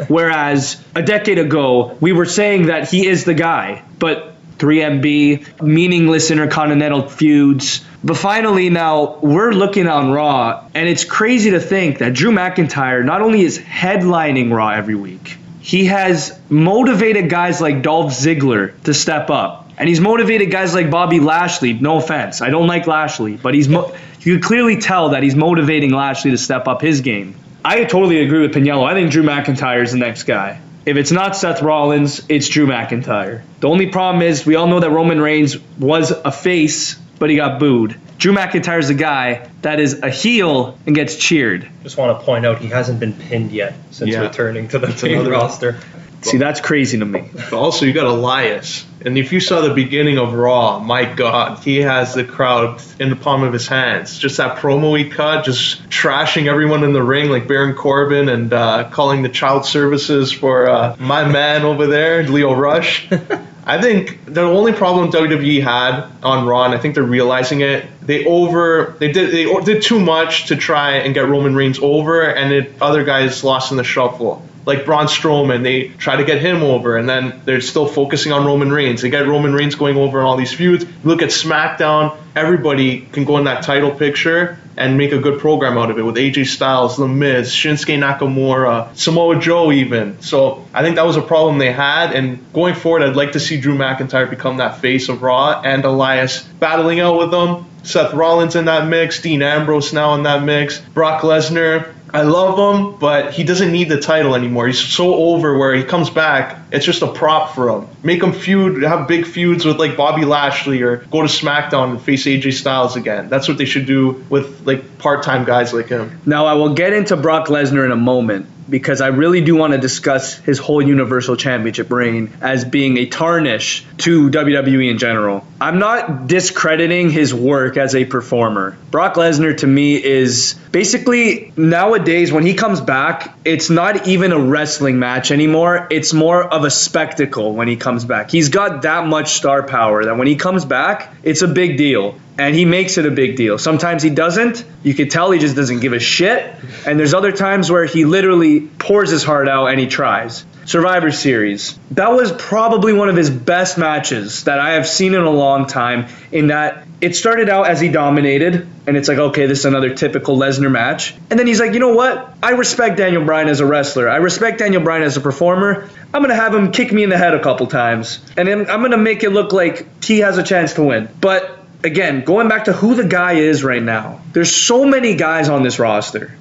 Whereas a decade ago, we were saying that he is the guy, but 3MB, meaningless intercontinental feuds. But finally now, we're looking on Raw, and it's crazy to think that Drew McIntyre not only is headlining Raw every week, he has motivated guys like Dolph Ziggler to step up. And he's motivated guys like Bobby Lashley. No offense. I don't like Lashley. But you can clearly tell that he's motivating Lashley to step up his game. I totally agree with Pagniello. I think Drew McIntyre is the next guy. If it's not Seth Rollins, it's Drew McIntyre. The only problem is we all know that Roman Reigns was a face, but he got booed. Drew McIntyre's a guy that is a heel and gets cheered. Just want to point out he hasn't been pinned yet since returning to the main roster. See, that's crazy to me. But also, you got Elias. And if you saw the beginning of Raw, my God, he has the crowd in the palm of his hands. Just that promo he cut, just trashing everyone in the ring like Baron Corbin and calling the child services for my man over there, Leo Rush. I think the only problem WWE had on Raw, and I think they're realizing it, they did too much to try and get Roman Reigns over, and other guys lost in the shuffle. Like Braun Strowman, they try to get him over, and then they're still focusing on Roman Reigns. They get Roman Reigns going over in all these feuds. Look at SmackDown. Everybody can go in that title picture and make a good program out of it with AJ Styles, The Miz, Shinsuke Nakamura, Samoa Joe even. So I think that was a problem they had, and going forward, I'd like to see Drew McIntyre become that face of Raw and Elias battling out with them. Seth Rollins in that mix, Dean Ambrose now in that mix, Brock Lesnar. I love him, but he doesn't need the title anymore. He's so over where he comes back, it's just a prop for him. Make him have big feuds with like Bobby Lashley, or go to SmackDown and face AJ Styles again. That's what they should do with like part-time guys like him. Now, I will get into Brock Lesnar in a moment, because I really do want to discuss his whole Universal Championship reign as being a tarnish to WWE in general. I'm not discrediting his work as a performer. Brock Lesnar, to me, is basically, nowadays, when he comes back, it's not even a wrestling match anymore. It's more of a spectacle when he comes back. He's got that much star power that when he comes back, it's a big deal. And he makes it a big deal. Sometimes he doesn't. You can tell he just doesn't give a shit. And there's other times where he literally pours his heart out and he tries. Survivor Series. That was probably one of his best matches that I have seen in a long time, in that it started out as he dominated, and it's like, okay, this is another typical Lesnar match. And then he's like, you know what? I respect Daniel Bryan as a wrestler. I respect Daniel Bryan as a performer. I'm going to have him kick me in the head a couple times. And then I'm going to make it look like he has a chance to win. But again, going back to who the guy is right now, there's so many guys on this roster.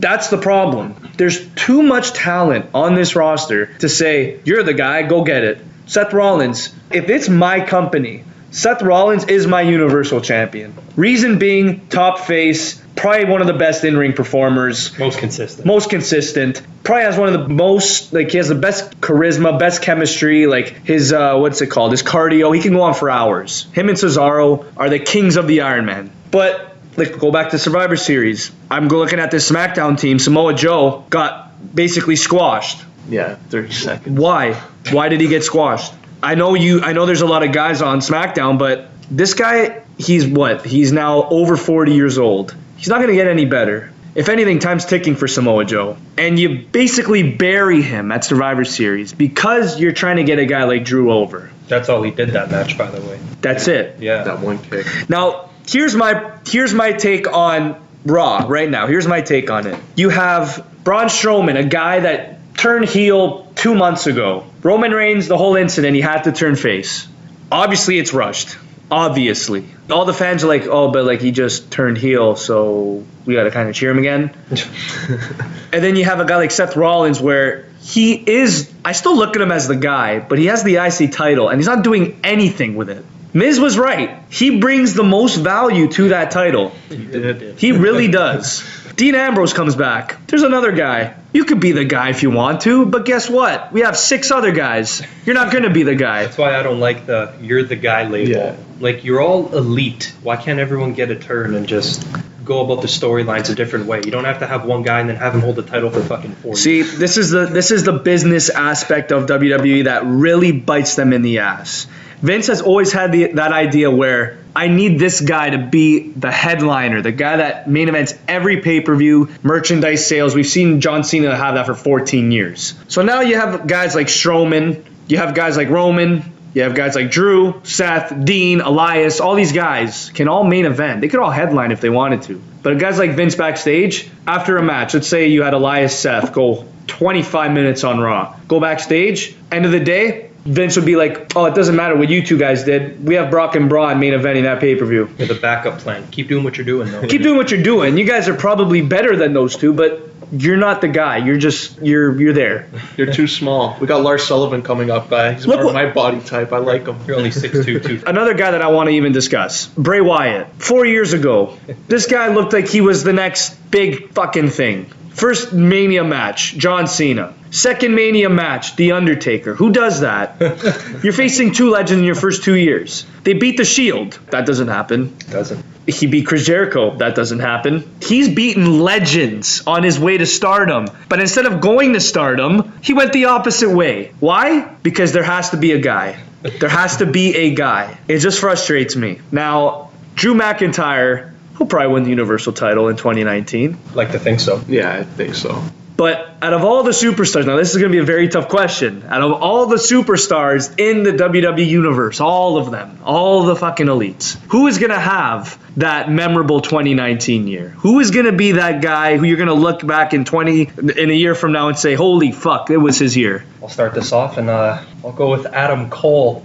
That's the problem. There's too much talent on this roster to say, you're the guy, go get it. Seth Rollins, if it's my company, Seth Rollins is my Universal Champion. Reason being, top face, probably one of the best in-ring performers. Most consistent. Probably has one of the most, like, he has the best charisma, best chemistry, like his, his cardio. He can go on for hours. Him and Cesaro are the kings of the Iron Man. But, like, go back to Survivor Series. I'm looking at this SmackDown team. Samoa Joe got basically squashed. Yeah, 30 seconds. Why? Why did he get squashed? I know there's a lot of guys on SmackDown, but this guy, he's now over 40 years old. He's not going to get any better. If anything, time's ticking for Samoa Joe. And you basically bury him at Survivor Series because you're trying to get a guy like Drew over. That's all he did that match, by the way. That's it. Yeah. That one kick. Now, here's my take on Raw right now. Here's my take on it. You have Braun Strowman, a guy that turned heel 2 months ago. Roman Reigns, the whole incident, he had to turn face. Obviously, it's rushed. Obviously. All the fans are like, oh, but like he just turned heel, so we got to kind of cheer him again. And then you have a guy like Seth Rollins where he is, I still look at him as the guy, but he has the IC title and he's not doing anything with it. Miz was right. He brings the most value to that title. He did. He really does. Dean Ambrose comes back. There's another guy. You could be the guy if you want to, but guess what? We have 6 other guys. You're not going to be the guy. That's why I don't like the "you're the guy" label. Yeah. Like, you're all elite. Why can't everyone get a turn and just go about the storylines a different way? You don't have to have one guy and then have him hold the title for fucking 4 years. See, this is the business aspect of WWE that really bites them in the ass. Vince has always had that idea where I need this guy to be the headliner, the guy that main events every pay-per-view, merchandise sales. We've seen John Cena have that for 14 years. So now you have guys like Strowman, you have guys like Roman, you have guys like Drew, Seth, Dean, Elias. All these guys can all main event. They could all headline if they wanted to. But guys like Vince backstage, after a match, let's say you had Elias, Seth go 25 minutes on Raw. Go backstage, end of the day, Vince would be like, oh, it doesn't matter what you two guys did. We have Brock and Braun main eventing that pay-per-view. With a backup plan. Keep doing what you're doing, though. Keep doing what you're doing. You guys are probably better than those two, but you're not the guy. You're there. You're too small. We got Lars Sullivan coming up. He's more of my body type. I like him. You're only 6'2", Another guy that I want to even discuss, Bray Wyatt. 4 years ago, this guy looked like he was the next big fucking thing. First Mania match, John Cena. Second Mania match, The Undertaker. Who does that? You're facing two legends in your first 2 years. They beat The Shield. That doesn't happen. Doesn't. He beat Chris Jericho. That doesn't happen. He's beaten legends on his way to stardom. But instead of going to stardom, he went the opposite way. Why? Because there has to be a guy. There has to be a guy. It just frustrates me. Now, Drew McIntyre will probably win the Universal title in 2019. Like to think so. Yeah, I think so. But out of all the superstars, now this is going to be a very tough question. Out of all the superstars in the WWE universe, all of them, all the fucking elites, who is going to have that memorable 2019 year? Who is going to be that guy who you're going to look back in a year from now and say, holy fuck, it was his year? I'll start this off, and I'll go with Adam Cole.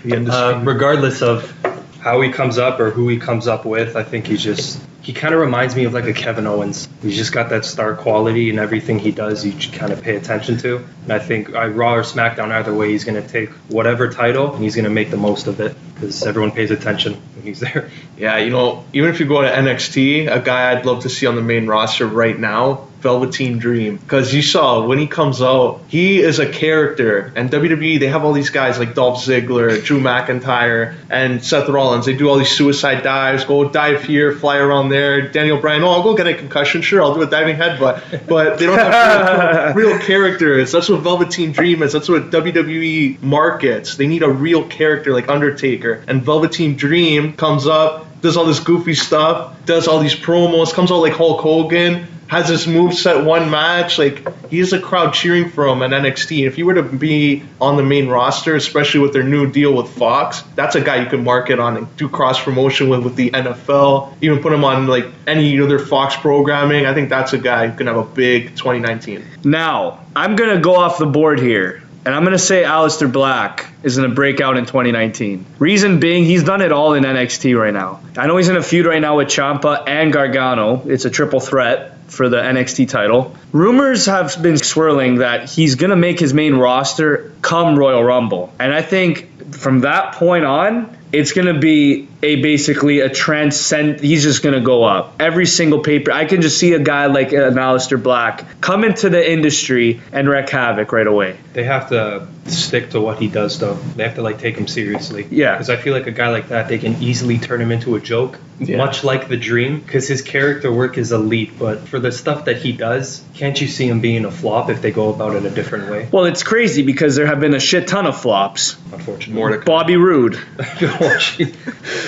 Regardless of how he comes up or who he comes up with, I think he kind of reminds me of like a Kevin Owens. He's just got that star quality, and everything he does, you kind of pay attention to. And I think Raw or SmackDown, either way, he's going to take whatever title and he's going to make the most of it because everyone pays attention when he's there. Yeah, even if you go to NXT, a guy I'd love to see on the main roster right now, Velveteen Dream, because you saw when he comes out, he is a character. And WWE, they have all these guys like Dolph Ziggler, Drew McIntyre, and Seth Rollins. They do all these suicide dives, go dive here, fly around there. Daniel Bryan, I'll go get a concussion, sure, I'll do a diving headbutt. But they don't have real characters. That's what Velveteen Dream is. That's what WWE markets. They need a real character like Undertaker. And Velveteen Dream comes up, does all this goofy stuff, does all these promos, comes out like Hulk Hogan, has this moveset one match. Like, he has a crowd cheering for him at NXT. If he were to be on the main roster, especially with their new deal with Fox, that's a guy you could market on and do cross promotion with the NFL. Even put him on like any other Fox programming. I think that's a guy who can have a big 2019. Now, I'm going to go off the board here. And I'm going to say Aleister Black is going to break out in 2019. Reason being, he's done it all in NXT right now. I know he's in a feud right now with Ciampa and Gargano. It's a triple threat for the NXT title. Rumors have been swirling that he's going to make his main roster come Royal Rumble. And I think from that point on, it's going to be basically a transcend. He's just going to go up. Every single paper. I can just see a guy like an Aleister Black come into the industry and wreak havoc right away. They have to stick to what he does, though. They have to like take him seriously. Yeah. Because I feel like a guy like that, they can easily turn him into a joke, much like The Dream, because his character work is elite. But for the stuff that he does, can't you see him being a flop if they go about it a different way? Well, it's crazy because there have been a shit ton of flops. Unfortunately. Bobby Roode.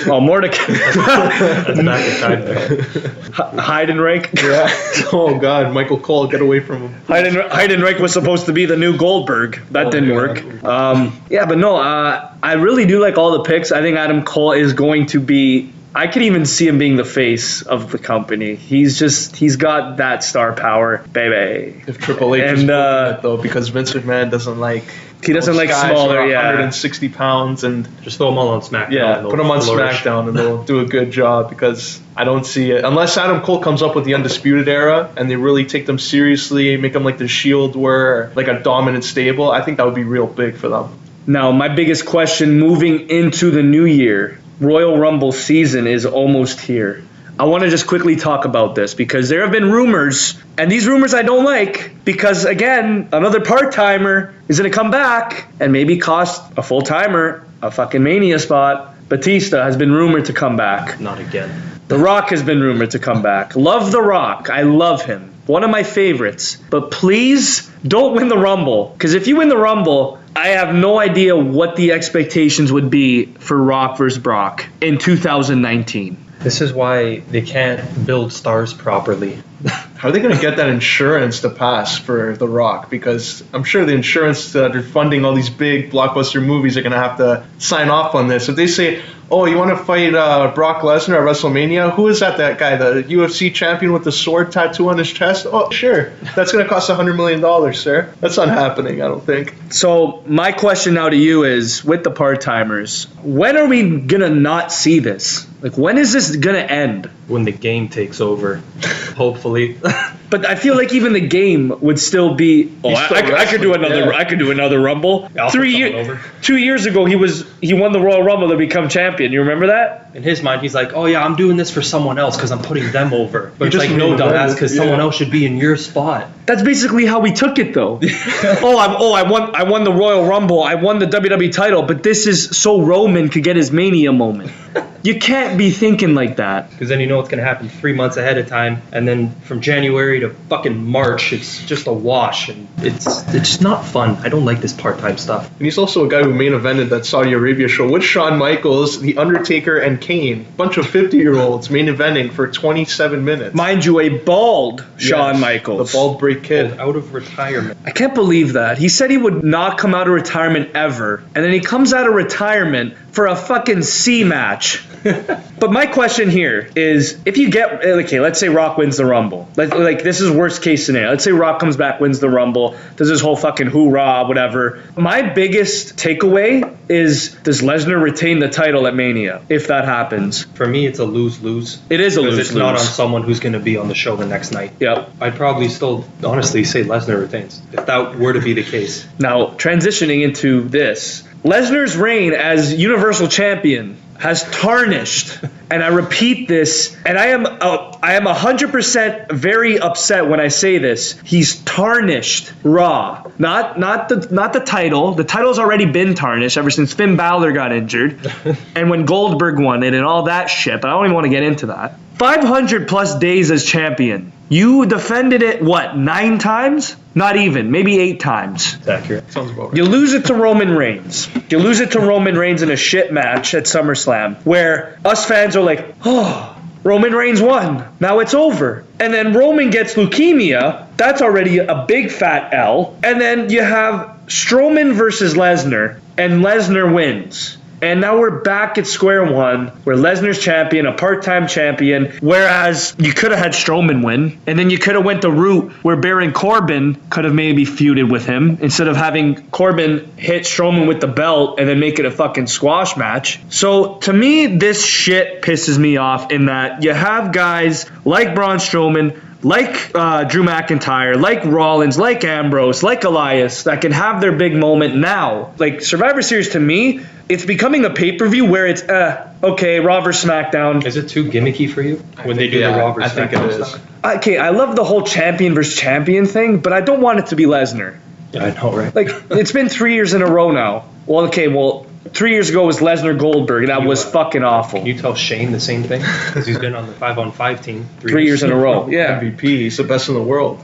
Mordecai. That's back in time there. Heidenreich. Yeah. Oh, God. Michael Cole, get away from him. Heidenreich was supposed to be the new Goldberg. That didn't work. But no, I really do like all the picks. I think Adam Cole is going to be... I could even see him being the face of the company. He's got that star power, baby. If Triple H is it, though, because Vince McMahon doesn't like... He doesn't like smaller, 160 pounds, and just throw them all on SmackDown. Yeah, put them on SmackDown, and they'll do a good job, because I don't see it. Unless Adam Cole comes up with the Undisputed Era, and they really take them seriously, make them like the Shield were, like a dominant stable, I think that would be real big for them. Now, my biggest question moving into the new year, Royal Rumble season is almost here. I want to just quickly talk about this because there have been rumors, and these rumors I don't like because, again, another part-timer is going to come back and maybe cost a full-timer a fucking Mania spot. Batista has been rumored to come back. Not again. The Rock has been rumored to come back. Love The Rock. I love him. One of my favorites. But please don't win the Rumble, because if you win the Rumble, I have no idea what the expectations would be for Rock versus Brock in 2019. This is why they can't build stars properly. How are they going to get that insurance to pass for The Rock? Because I'm sure the insurance that are funding all these big blockbuster movies are going to have to sign off on this. If they say, oh, you want to fight Brock Lesnar at WrestleMania? Who is that guy, the UFC champion with the sword tattoo on his chest? Oh, sure. That's going to cost $100 million, sir. That's not happening, I don't think. So my question now to you is, with the part-timers, when are we going to not see this? Like, when is this going to end? When the game takes over, hopefully. But I feel like even the game would still be. Oh, I could do another. Yeah. I could do another Rumble. I'll put someone over. 2 years ago, he won the Royal Rumble to become champion. You remember that? In his mind, he's like, oh yeah, I'm doing this for someone else because I'm putting them over. But it's just like, no, made a dumbass, vote. because someone else should be in your spot. That's basically how we took it, though. I won the Royal Rumble. I won the WWE title. But this is so Roman could get his Mania moment. You can't be thinking like that. Because then you know what's going to happen 3 months ahead of time. And then from January to fucking March, it's just a wash. And it's just not fun. I don't like this part-time stuff. And he's also a guy who main evented that Saudi Arabia show with Shawn Michaels, The Undertaker, and Kane. Bunch of 50-year-olds main eventing for 27 minutes. Mind you, a bald Shawn Yes, Michaels. The bald break kid. Out of retirement. I can't believe that. He said he would not come out of retirement ever. And then he comes out of retirement for a fucking C match. But my question here is, if you get, okay, let's say Rock wins the Rumble. Like this is worst case scenario. Let's say Rock comes back, wins the Rumble, does his whole fucking hoorah, whatever. My biggest takeaway is, does Lesnar retain the title at Mania if that happens? For me, it's a lose-lose. It is a Because lose-lose. it's not on someone who's going to be on the show the next night. Yep. I'd probably still, honestly, say Lesnar retains, if that were to be the case. Now, transitioning into this, Lesnar's reign as Universal Champion has tarnished, and I repeat this, and I am 100% very upset when I say this. He's tarnished Raw, not the title. The title's already been tarnished ever since Finn Balor got injured, and when Goldberg won it, and all that shit. But I don't even want to get into that. 500 plus days as champion. You defended it, what, 9 times? Not even, maybe 8 times. It's accurate. Sounds about right. You lose it to Roman Reigns. You lose it to Roman Reigns in a shit match at SummerSlam, where us fans are like, oh, Roman Reigns won. Now it's over. And then Roman gets leukemia. That's already a big fat L. And then you have Strowman versus Lesnar, and Lesnar wins. And now we're back at square one, where Lesnar's champion, a part-time champion, whereas you could have had Strowman win, and then you could have went the route where Baron Corbin could have maybe feuded with him, instead of having Corbin hit Strowman with the belt and then make it a fucking squash match. So, to me, this shit pisses me off in that you have guys like Braun Strowman, like Drew McIntyre, like Rollins, like Ambrose, like Elias, that can have their big moment now. Like, Survivor Series, to me, it's becoming a pay-per-view where it's, okay, Raw vs. SmackDown. Is it too gimmicky for you when they do the Raw versus I think it SmackDown is. stuff? Okay, I love the whole champion versus champion thing, but I don't want it to be Lesnar. Yeah, I know, right? Like, it's been 3 years in a row now. Well, 3 years ago was Lesnar Goldberg, and that was fucking awful. Can you tell Shane the same thing? Because he's been on the 5-on-5 team 3 years in a row, yeah. MVP, he's the best in the world.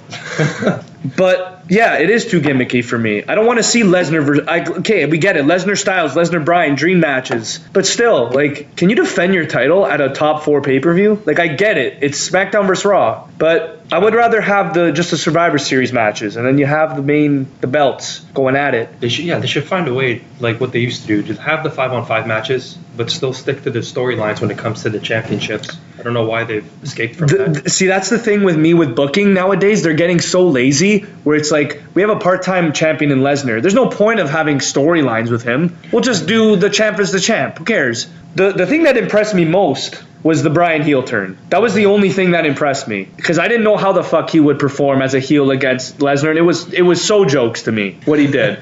But, yeah, it is too gimmicky for me. I don't want to see Lesnar versus... Okay, we get it. Lesnar Styles, Lesnar Bryan, dream matches. But still, like, can you defend your title at a top 4 pay-per-view? Like, I get it. It's SmackDown versus Raw. But I would rather have just the Survivor Series matches, and then you have the belts going at it. They should find a way, like what they used to do, just have the 5-on-5 matches, but still stick to the storylines when it comes to the championships. I don't know why they've escaped from that. See, that's the thing with me with booking nowadays. They're getting so lazy where it's like, we have a part-time champion in Lesnar. There's no point of having storylines with him. We'll just do the champ as the champ. Who cares? The thing that impressed me most was the Bryan heel turn. That was the only thing that impressed me, because I didn't know how the fuck he would perform as a heel against Lesnar, and it was so jokes to me what he did.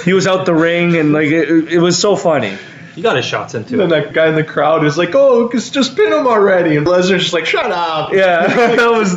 He was out the ring, and like it was so funny. You got his shots into And it. then that guy in the crowd is like, oh, just pin him already. And Lesnar's just like, shut up. Yeah, that was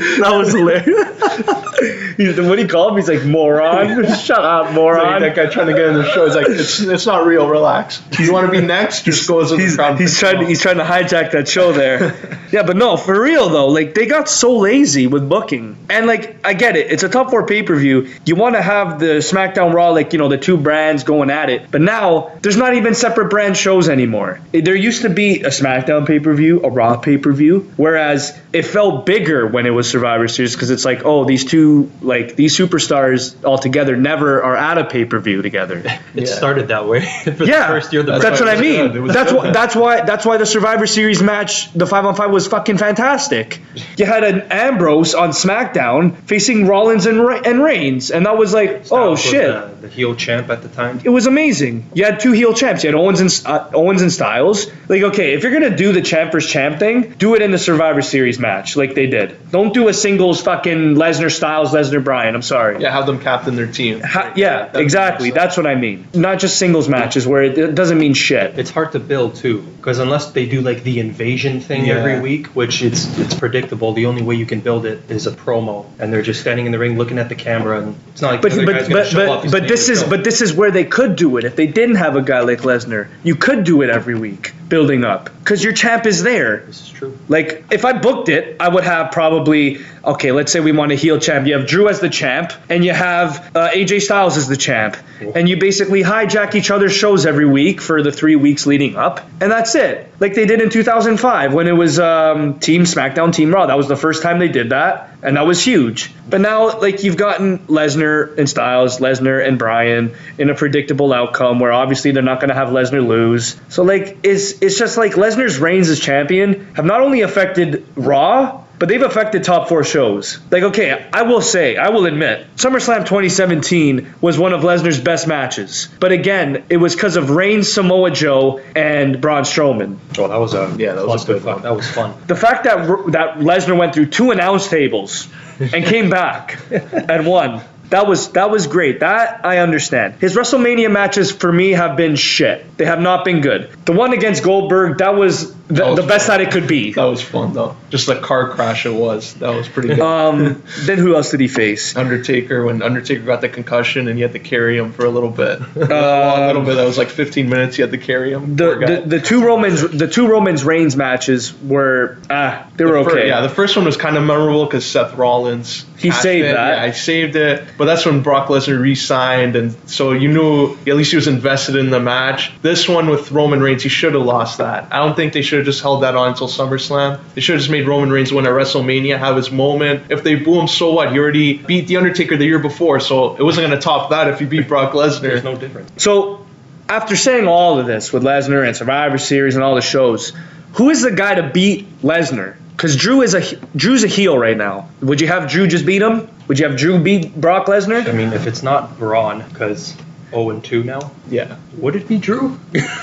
hilarious. What do you call him? He's like, moron. Shut up, moron. Like, that guy trying to get in the show. He's like, it's not real. Relax. You want to be next? Just goes in the crowd. He's trying to hijack that show there. Yeah, but no, for real though, like they got so lazy with booking. And like I get it, it's a top 4 pay-per-view. You want to have the SmackDown Raw, like, you know, the 2 brands going at it. But now there's not even separate brand shows anymore. There used to be a SmackDown pay-per-view, a Raw pay-per-view, whereas it felt bigger when it was Survivor Series, because it's like, oh, these superstars all together never are at a pay-per-view together. It started that way for the first year. That's what I mean. It was That's good. why the Survivor Series match, the 5-on-5, was fucking fantastic. You had an Ambrose on SmackDown facing Rollins and Reigns, and that was like, oh shit. The the heel champ at the time. It was amazing. You had two heel champs. You had Owens and Styles. Like, okay, if you're gonna do the champ versus champ thing, do it in the Survivor Series match, like they did. Don't do a singles fucking Lesnar Styles, Lesnar Bryan. I'm sorry. Yeah, have them captain their team. Yeah, exactly. That's what I mean. Not just singles matches where it doesn't mean shit. It's hard to build too, because unless they do like the invasion thing every week, which it's predictable, the only way you can build it is a promo, and they're just standing in the ring looking at the camera, and it's not like the other guy's gonna show up. But this is where they could do it. If they didn't have a guy like Lesnar, you could do it every week, building up, because your champ is there. This is true. Like, if I booked it, I would have probably, okay, let's say we want a heel champ. You have Drew as the champ, and you have AJ Styles as the champ. And you basically hijack each other's shows every week for the 3 weeks leading up, and that's it. Like they did in 2005 when it was Team SmackDown, Team Raw. That was the first time they did that, and that was huge. But now, like, you've gotten Lesnar and Styles, Lesnar and Bryan in a predictable outcome where obviously they're not going to have Lesnar lose. So, like, it's just like Lesnar's reigns as champion have not only affected Raw, but they've affected top 4 shows. Like, okay, I will admit, SummerSlam 2017 was one of Lesnar's best matches. But again, it was because of Reigns, Samoa Joe, and Braun Strowman. Oh, that was a that was a good one. That was fun. The fact that Lesnar went through 2 announce tables and came back and won. That was great. That I understand. His WrestleMania matches for me have been shit. They have not been good. The one against Goldberg, that was the best that it could be. That was fun though. Just the car crash it was. That was pretty good. Then who else did he face? Undertaker, when Undertaker got the concussion and he had to carry him for a little bit. A little bit. That was like 15 minutes. He had to carry him. The two Romans Reigns matches were they were okay. The first one was kind of memorable because Seth Rollins. He saved that. Yeah, I saved it. But that's when Brock Lesnar re-signed, and so you knew at least he was invested in the match. This one with Roman Reigns, he should have lost that. I don't think they should have just held that on until SummerSlam. They should have just made Roman Reigns win at WrestleMania, have his moment. If they boo him, so what? He already beat The Undertaker the year before, so it wasn't going to top that if he beat Brock Lesnar. There's no difference. So, after saying all of this with Lesnar and Survivor Series and all the shows, who is the guy to beat Lesnar? Because Drew's a heel right now. Would you have Drew just beat him? Would you have Drew beat Brock Lesnar? I mean, if it's not Braun, because 0-2 now. Yeah. Would it be Drew?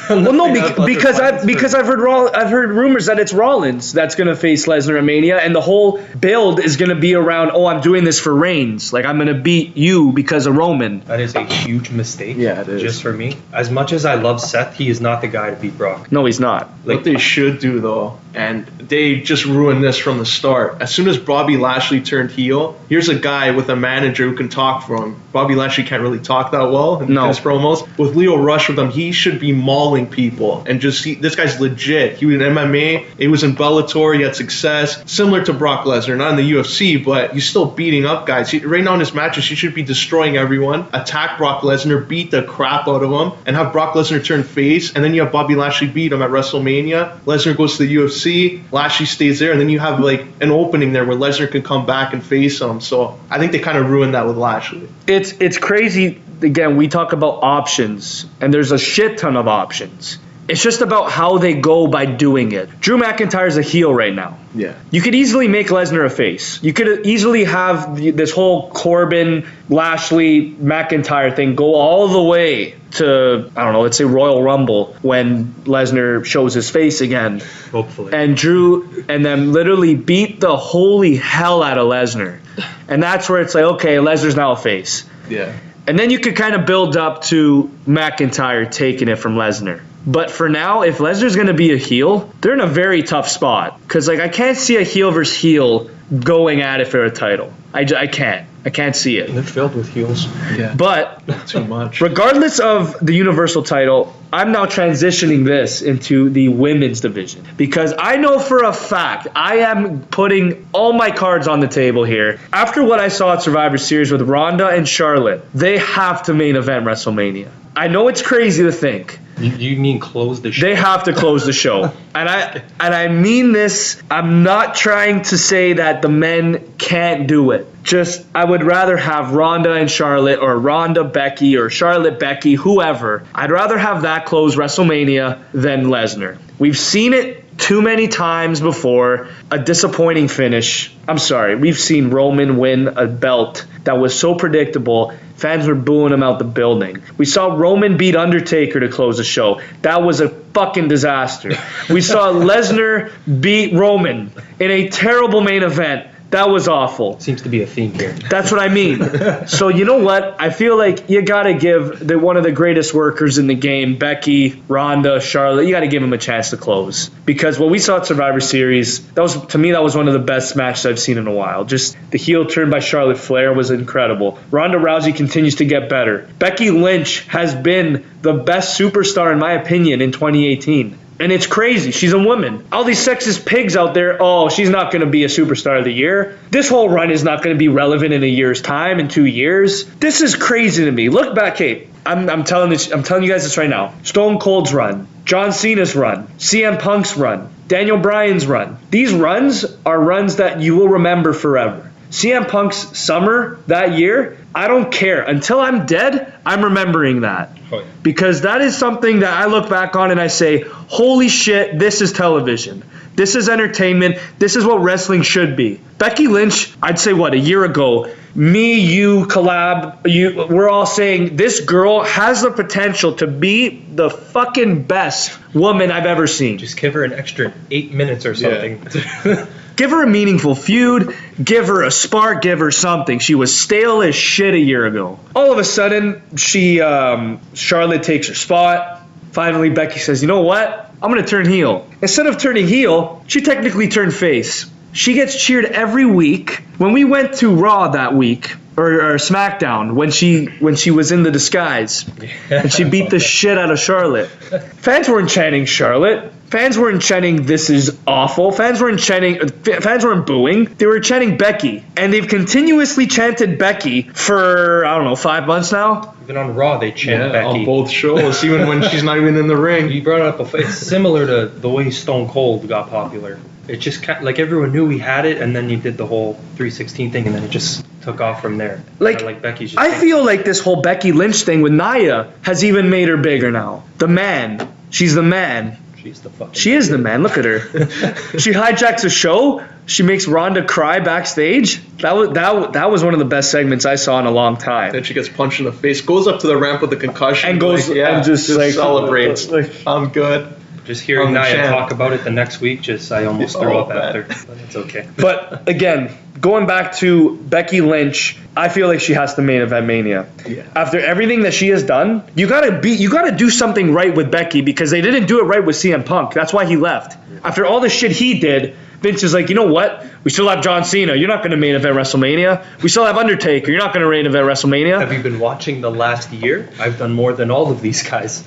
Well, no, because I've heard rumors that it's Rollins that's going to face Lesnar at Mania, and the whole build is going to be around, I'm doing this for Reigns. Like, I'm going to beat you because of Roman. That is a huge mistake. Yeah, it is. Just for me. As much as I love Seth, he is not the guy to beat Brock. No, he's not. Like, what they should do, though, and they just ruined this from the start. As soon as Bobby Lashley turned heel, here's a guy with a manager who can talk for him. Bobby Lashley can't really talk that well in his promos. With Leo Rush with him, he should be mauling people. And this guy's legit. He was in MMA. He was in Bellator. He had success. Similar to Brock Lesnar. Not in the UFC, but he's still beating up guys. Right now in his matches, he should be destroying everyone. Attack Brock Lesnar, beat the crap out of him, and have Brock Lesnar turn face. And then you have Bobby Lashley beat him at WrestleMania. Lesnar goes to the UFC. Lashley stays there. And then you have like an opening there where Lesnar can come back and face him. So I think they kind of ruined that with Lashley. It's crazy. Again, we talk about options, and there's a shit ton of options. It's just about how they go by doing it. Drew McIntyre's a heel right now. Yeah. You could easily make Lesnar a face. You could easily have this whole Corbin, Lashley, McIntyre thing go all the way to, I don't know, let's say Royal Rumble when Lesnar shows his face again. Hopefully. And Drew and them literally beat the holy hell out of Lesnar. And that's where it's like, okay, Lesnar's now a face. Yeah. And then you could kind of build up to McIntyre taking it from Lesnar. But for now, if Lesnar's going to be a heel, they're in a very tough spot. Because I can't see a heel versus heel going at it for a title. I can't. I can't see it. They're filled with heels. Yeah. But too much. Regardless of the Universal title, I'm now transitioning this into the women's division. Because I know for a fact, I am putting all my cards on the table here. After what I saw at Survivor Series with Ronda and Charlotte, they have to main event WrestleMania. I know it's crazy to think. You mean close the show? They have to close the show. And I mean this, I'm not trying to say that the men can't do it. Just, I would rather have Ronda and Charlotte, or Ronda, Becky, or Charlotte, Becky, whoever. I'd rather have that close WrestleMania than Lesnar. We've seen it too many times before. A disappointing finish. I'm sorry. We've seen Roman win a belt that was so predictable Fans were booing him out the building. We saw Roman beat Undertaker to close the show. That was a fucking disaster. We saw Lesnar beat Roman in a terrible main event. That was awful. Seems to be a theme here. That's what I mean. So you know what? I feel like you got to give one of the greatest workers in the game, Becky, Ronda, Charlotte, you got to give them a chance to close. Because what we saw at Survivor Series, that was one of the best matches I've seen in a while. Just the heel turn by Charlotte Flair was incredible. Ronda Rousey continues to get better. Becky Lynch has been the best superstar, in my opinion, in 2018. And it's crazy. She's a woman. All these sexist pigs out there, oh, she's not going to be a superstar of the year. This whole run is not going to be relevant in a year's time, in 2 years. This is crazy to me. Look back, Kate. I'm telling you guys this right now. Stone Cold's run, John Cena's run, CM Punk's run, Daniel Bryan's run. These runs are runs that you will remember forever. CM Punk's summer that year, I don't care. Until I'm dead, I'm remembering that. Oh, yeah. Because that is something that I look back on and I say, holy shit, this is television. This is entertainment. This is what wrestling should be. Becky Lynch, I'd say, a year ago, me, you, collab, we're all saying this girl has the potential to be the fucking best woman I've ever seen. Just give her an extra 8 minutes or something. Yeah. Give her a meaningful feud, give her a spark, give her something. She was stale as shit a year ago. All of a sudden, Charlotte takes her spot. Finally, Becky says, you know what? I'm going to turn heel. Instead of turning heel, she technically turned face. She gets cheered every week. When we went to Raw that week, or SmackDown, when she was in the disguise, and she beat the shit out of Charlotte. Fans weren't chanting Charlotte. Fans weren't chanting, this is awful. Fans weren't booing. They were chanting Becky. And they've continuously chanted Becky for, 5 months now. Even on Raw, they chant Becky. On both shows, even when she's not even in the ring. You brought up it's similar to the way Stone Cold got popular. It just like everyone knew we had it, and then you did the whole 316 thing, and then it just took off from there. Like Becky's just I feel like this whole Becky Lynch thing with Nia has even made her bigger now. The man. She's the man. She is the man. Look at her. She hijacks a show. She makes Ronda cry backstage. That was one of the best segments I saw in a long time. Then she gets punched in the face, goes up to the ramp with a concussion, and goes and just celebrates. I'm good. Just hearing Nia talk about it the next week, I almost threw up after. But it's okay. But again, going back to Becky Lynch, I feel like she has to main event Mania. Yeah. After everything that she has done, you gotta do something right with Becky, because they didn't do it right with CM Punk. That's why he left. After all the shit he did, Vince is like, you know what? We still have John Cena. You're not going to main event WrestleMania. We still have Undertaker. You're not going to main event WrestleMania. Have you been watching the last year? I've done more than all of these guys.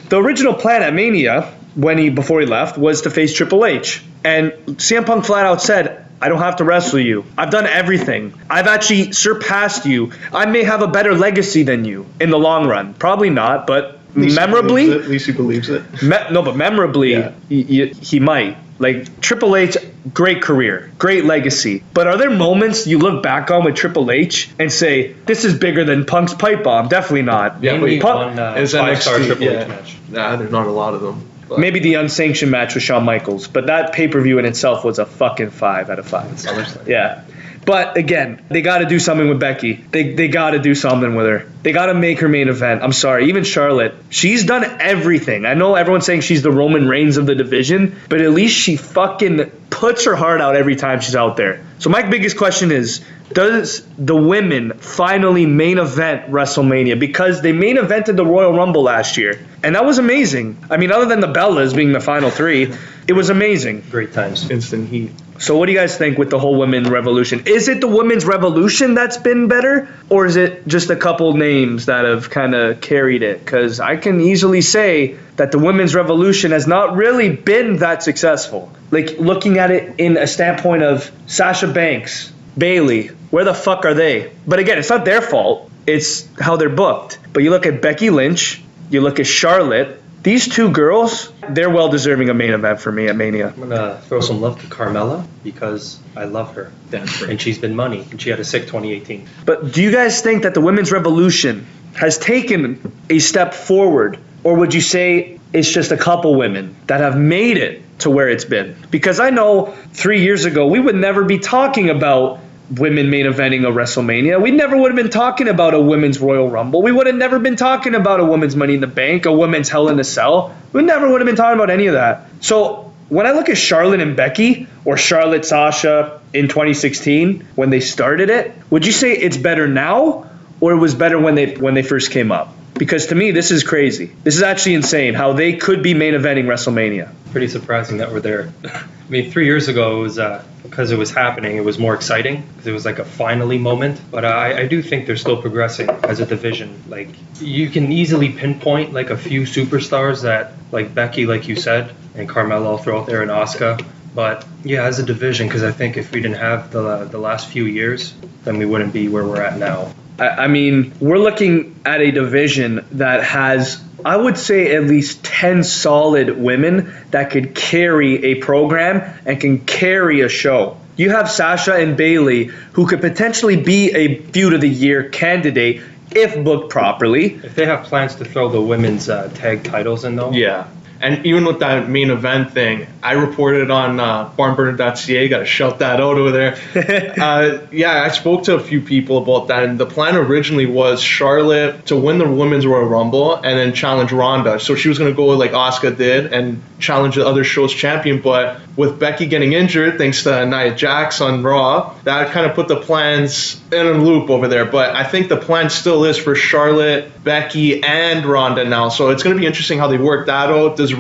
The original plan at Mania, before he left, was to face Triple H. And CM Punk flat out said, I don't have to wrestle you. I've done everything. I've actually surpassed you. I may have a better legacy than you in the long run. Probably not, but memorably. At least he believes it. But memorably, he might. Like, Triple H, great career, great legacy. But are there moments you look back on with Triple H and say, this is bigger than Punk's pipe bomb? Definitely not. Yeah, but one 5-star Triple H match. Nah, there's not a lot of them. But. Maybe the unsanctioned match with Shawn Michaels. But that pay-per-view in itself was a fucking 5 out of 5. Yeah. But again, they got to do something with Becky. They got to do something with her. They got to make her main event. I'm sorry, even Charlotte. She's done everything. I know everyone's saying she's the Roman Reigns of the division, but at least she fucking puts her heart out every time she's out there. So my biggest question is, does the women finally main event WrestleMania? Because they main evented the Royal Rumble last year, and that was amazing. I mean, other than the Bellas being the final 3, it was amazing. Great times. Instant heat. So what do you guys think with the whole women's revolution? Is it the women's revolution that's been better? Or is it just a couple names that have kind of carried it? Because I can easily say that the women's revolution has not really been that successful. Like, looking at it in a standpoint of Sasha Banks, Bayley, where the fuck are they? But again, it's not their fault. It's how they're booked. But you look at Becky Lynch, you look at Charlotte, these two girls, they're well deserving a main event for me at Mania. I'm going to throw some love to Carmella because I love her. That's right. And she's been money, and she had a sick 2018. But do you guys think that the women's revolution has taken a step forward? Or would you say it's just a couple women that have made it to where it's been? Because I know 3 years ago, we would never be talking about women main eventing a WrestleMania. We never would have been talking about a women's Royal Rumble. We would have never been talking about a women's Money in the Bank, a women's Hell in a Cell. We never would have been talking about any of that. So when I look at Charlotte and Becky, or Charlotte Sasha in 2016 when they started it, would you say it's better now, or it was better when they first came up? Because to me, this is crazy. This is actually insane how they could be main eventing WrestleMania. Pretty surprising that we're there. I mean, 3 years ago, it was because it was happening, it was more exciting because it was like a finally moment. But I do think they're still progressing as a division. Like, you can easily pinpoint like a few superstars that, like Becky, like you said, and Carmella, I'll throw out there, and Asuka. But yeah, as a division, because I think if we didn't have the last few years, then we wouldn't be where we're at now. I mean, we're looking at a division that has, I would say, at least 10 solid women that could carry a program and can carry a show. You have Sasha and Bayley, who could potentially be a Feud of the Year candidate if booked properly. If they have plans to throw the women's tag titles in, though. Yeah. And even with that main event thing, I reported on BarnBurner.ca, got to shout that out over there. Yeah, I spoke to a few people about that, and the plan originally was Charlotte to win the Women's Royal Rumble and then challenge Ronda. So she was going to go like Asuka did and challenge the other show's champion, but with Becky getting injured, thanks to Nia Jax on Raw, that kind of put the plans in a loop over there. But I think the plan still is for Charlotte, Becky, and Ronda now. So it's going to be interesting how they work that out. Does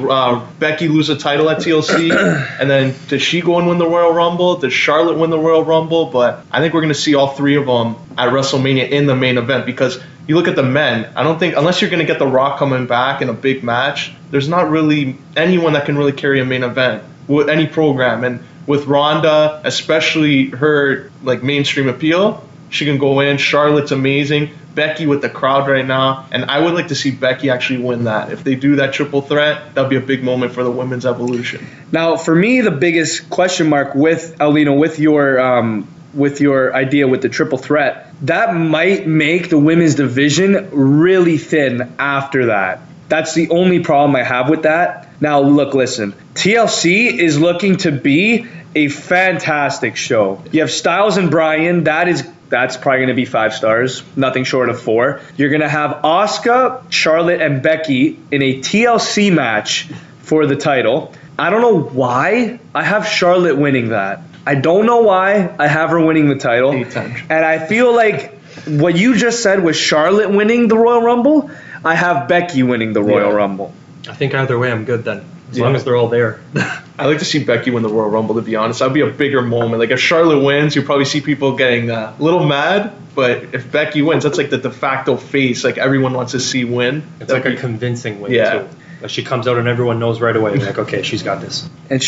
Becky lose a title at TLC? And then does she go and win the Royal Rumble? Does Charlotte win the Royal Rumble? But I think we're going to see all three of them at WrestleMania in the main event, because you look at the men, I don't think, unless you're going to get The Rock coming back in a big match, there's not really anyone that can really carry a main event with any program. And with Ronda, especially her like mainstream appeal, she can go in. Charlotte's amazing. Becky with the crowd right now, and I would like to see Becky actually win that. If they do that triple threat, that'd be a big moment for the women's evolution. Now, for me, the biggest question mark with Aulino, with your idea with the triple threat, that might make the women's division really thin after that. That's the only problem I have with that. Now, look, listen. TLC is looking to be a fantastic show. You have Styles and Bryan. That's probably going to be 5 stars, nothing short of 4. You're going to have Asuka, Charlotte, and Becky in a TLC match for the title. I don't know why I have Charlotte winning that. I don't know why I have her winning the title. And I feel like what you just said was Charlotte winning the Royal Rumble. I have Becky winning the Royal Rumble. I think either way I'm good then, as long as they're all there. I like to see Becky win the Royal Rumble, to be honest. That'd be a bigger moment. Like, if Charlotte wins, you'll probably see people getting a little mad. But if Becky wins, that's like the de facto face. Like, everyone wants to see win. It's like a convincing win, too. Like, she comes out and everyone knows right away, like, okay, she's got this. And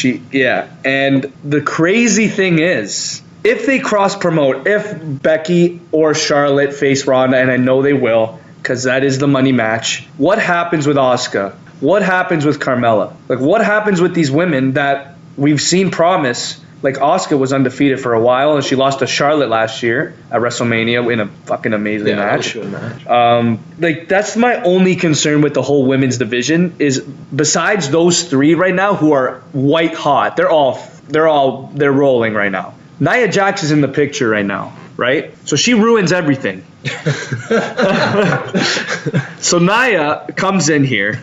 the crazy thing is, if they cross-promote, if Becky or Charlotte face Ronda, and I know they will, because that is the money match, what happens with Asuka? What happens with Carmella? Like, what happens with these women that we've seen promise? Like, Asuka was undefeated for a while, and she lost to Charlotte last year at WrestleMania in a fucking amazing match. That was a good match. Like, that's my only concern with the whole women's division is, besides those 3 right now who are white hot, they're rolling right now. Nia Jax is in the picture right now, right? So she ruins everything. So Nia comes in here,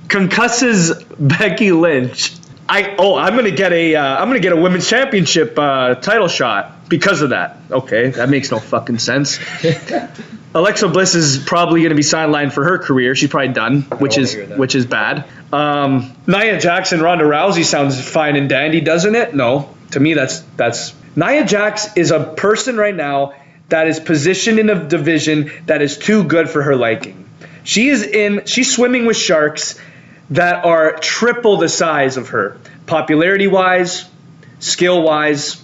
concusses Becky Lynch. I'm gonna get a women's championship title shot because of that. Okay, that makes no fucking sense. Alexa Bliss is probably gonna be sidelined for her career. She's probably done, which is bad. Nia Jax and Ronda Rousey sounds fine and dandy, doesn't it? No, to me that's Nia Jax is a person right now that is positioned in a division that is too good for her liking. She's swimming with sharks that are triple the size of her. Popularity-wise, skill-wise,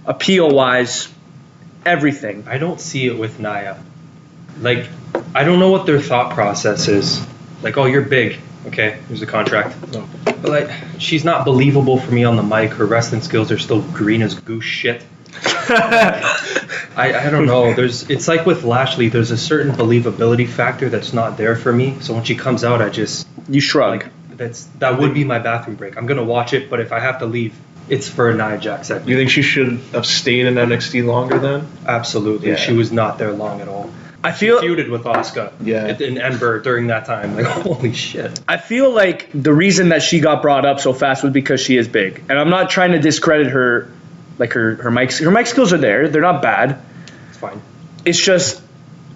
appeal-wise, everything. I don't see it with Nia. Like, I don't know what their thought process is. Like, oh, you're big. Okay, here's the contract. No. But, like, she's not believable for me on the mic. Her wrestling skills are still green as goose shit. I don't know. It's like with Lashley. There's a certain believability factor that's not there for me. So when she comes out, you shrug. Like, that would be my bathroom break. I'm gonna watch it, but if I have to leave, it's for Nia Jax. Do you think she should have stayed in NXT longer then? Absolutely. Yeah. She was not there long at all. I feel She feuded with Asuka in Ember during that time. Like, holy shit. I feel like the reason that she got brought up so fast was because she is big. And I'm not trying to discredit her, like her mic skills are there. They're not bad. It's fine. It's just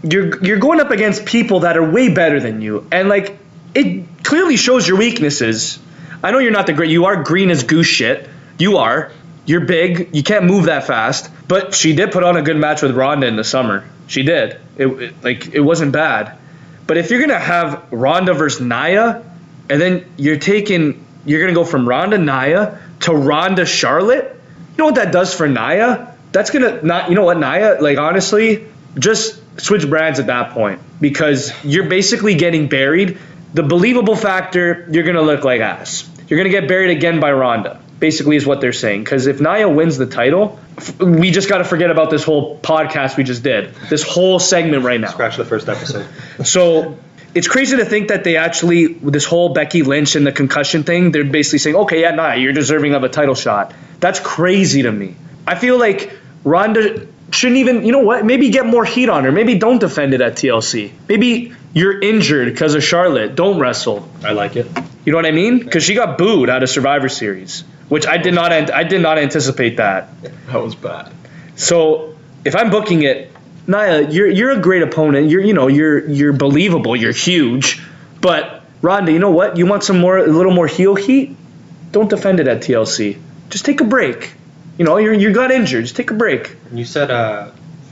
you're going up against people that are way better than you. And like it clearly shows your weaknesses. I know you're not you are green as goose shit. You are. You're big. You can't move that fast. But she did put on a good match with Ronda in the summer. She did. It wasn't bad. But if you're gonna have Ronda versus Nia, and then you're gonna go from Ronda Nia to Ronda Charlotte, you know what that does for Nia? That's gonna not. You know what, Nia? Like honestly, just switch brands at that point because you're basically getting buried. The believable factor, you're gonna look like ass. You're gonna get buried again by Ronda. Basically, is what they're saying. Because if Nia wins the title, we just got to forget about this whole podcast we just did. This whole segment right now. Scratch the first episode. So it's crazy to think that they actually, with this whole Becky Lynch and the concussion thing, they're basically saying, okay, yeah, Nia, you're deserving of a title shot. That's crazy to me. I feel like Ronda shouldn't even, you know what, maybe get more heat on her. Maybe don't defend it at TLC. Maybe you're injured because of Charlotte. Don't wrestle. I like it. You know what I mean? Because she got booed out of Survivor Series. Which I did not anticipate that. That was bad. So if I'm booking it, Nia, you're a great opponent. You're believable. You're huge. But Ronda, you know what? You want a little more heel heat? Don't defend it at TLC. Just take a break. You got injured. Just take a break. You said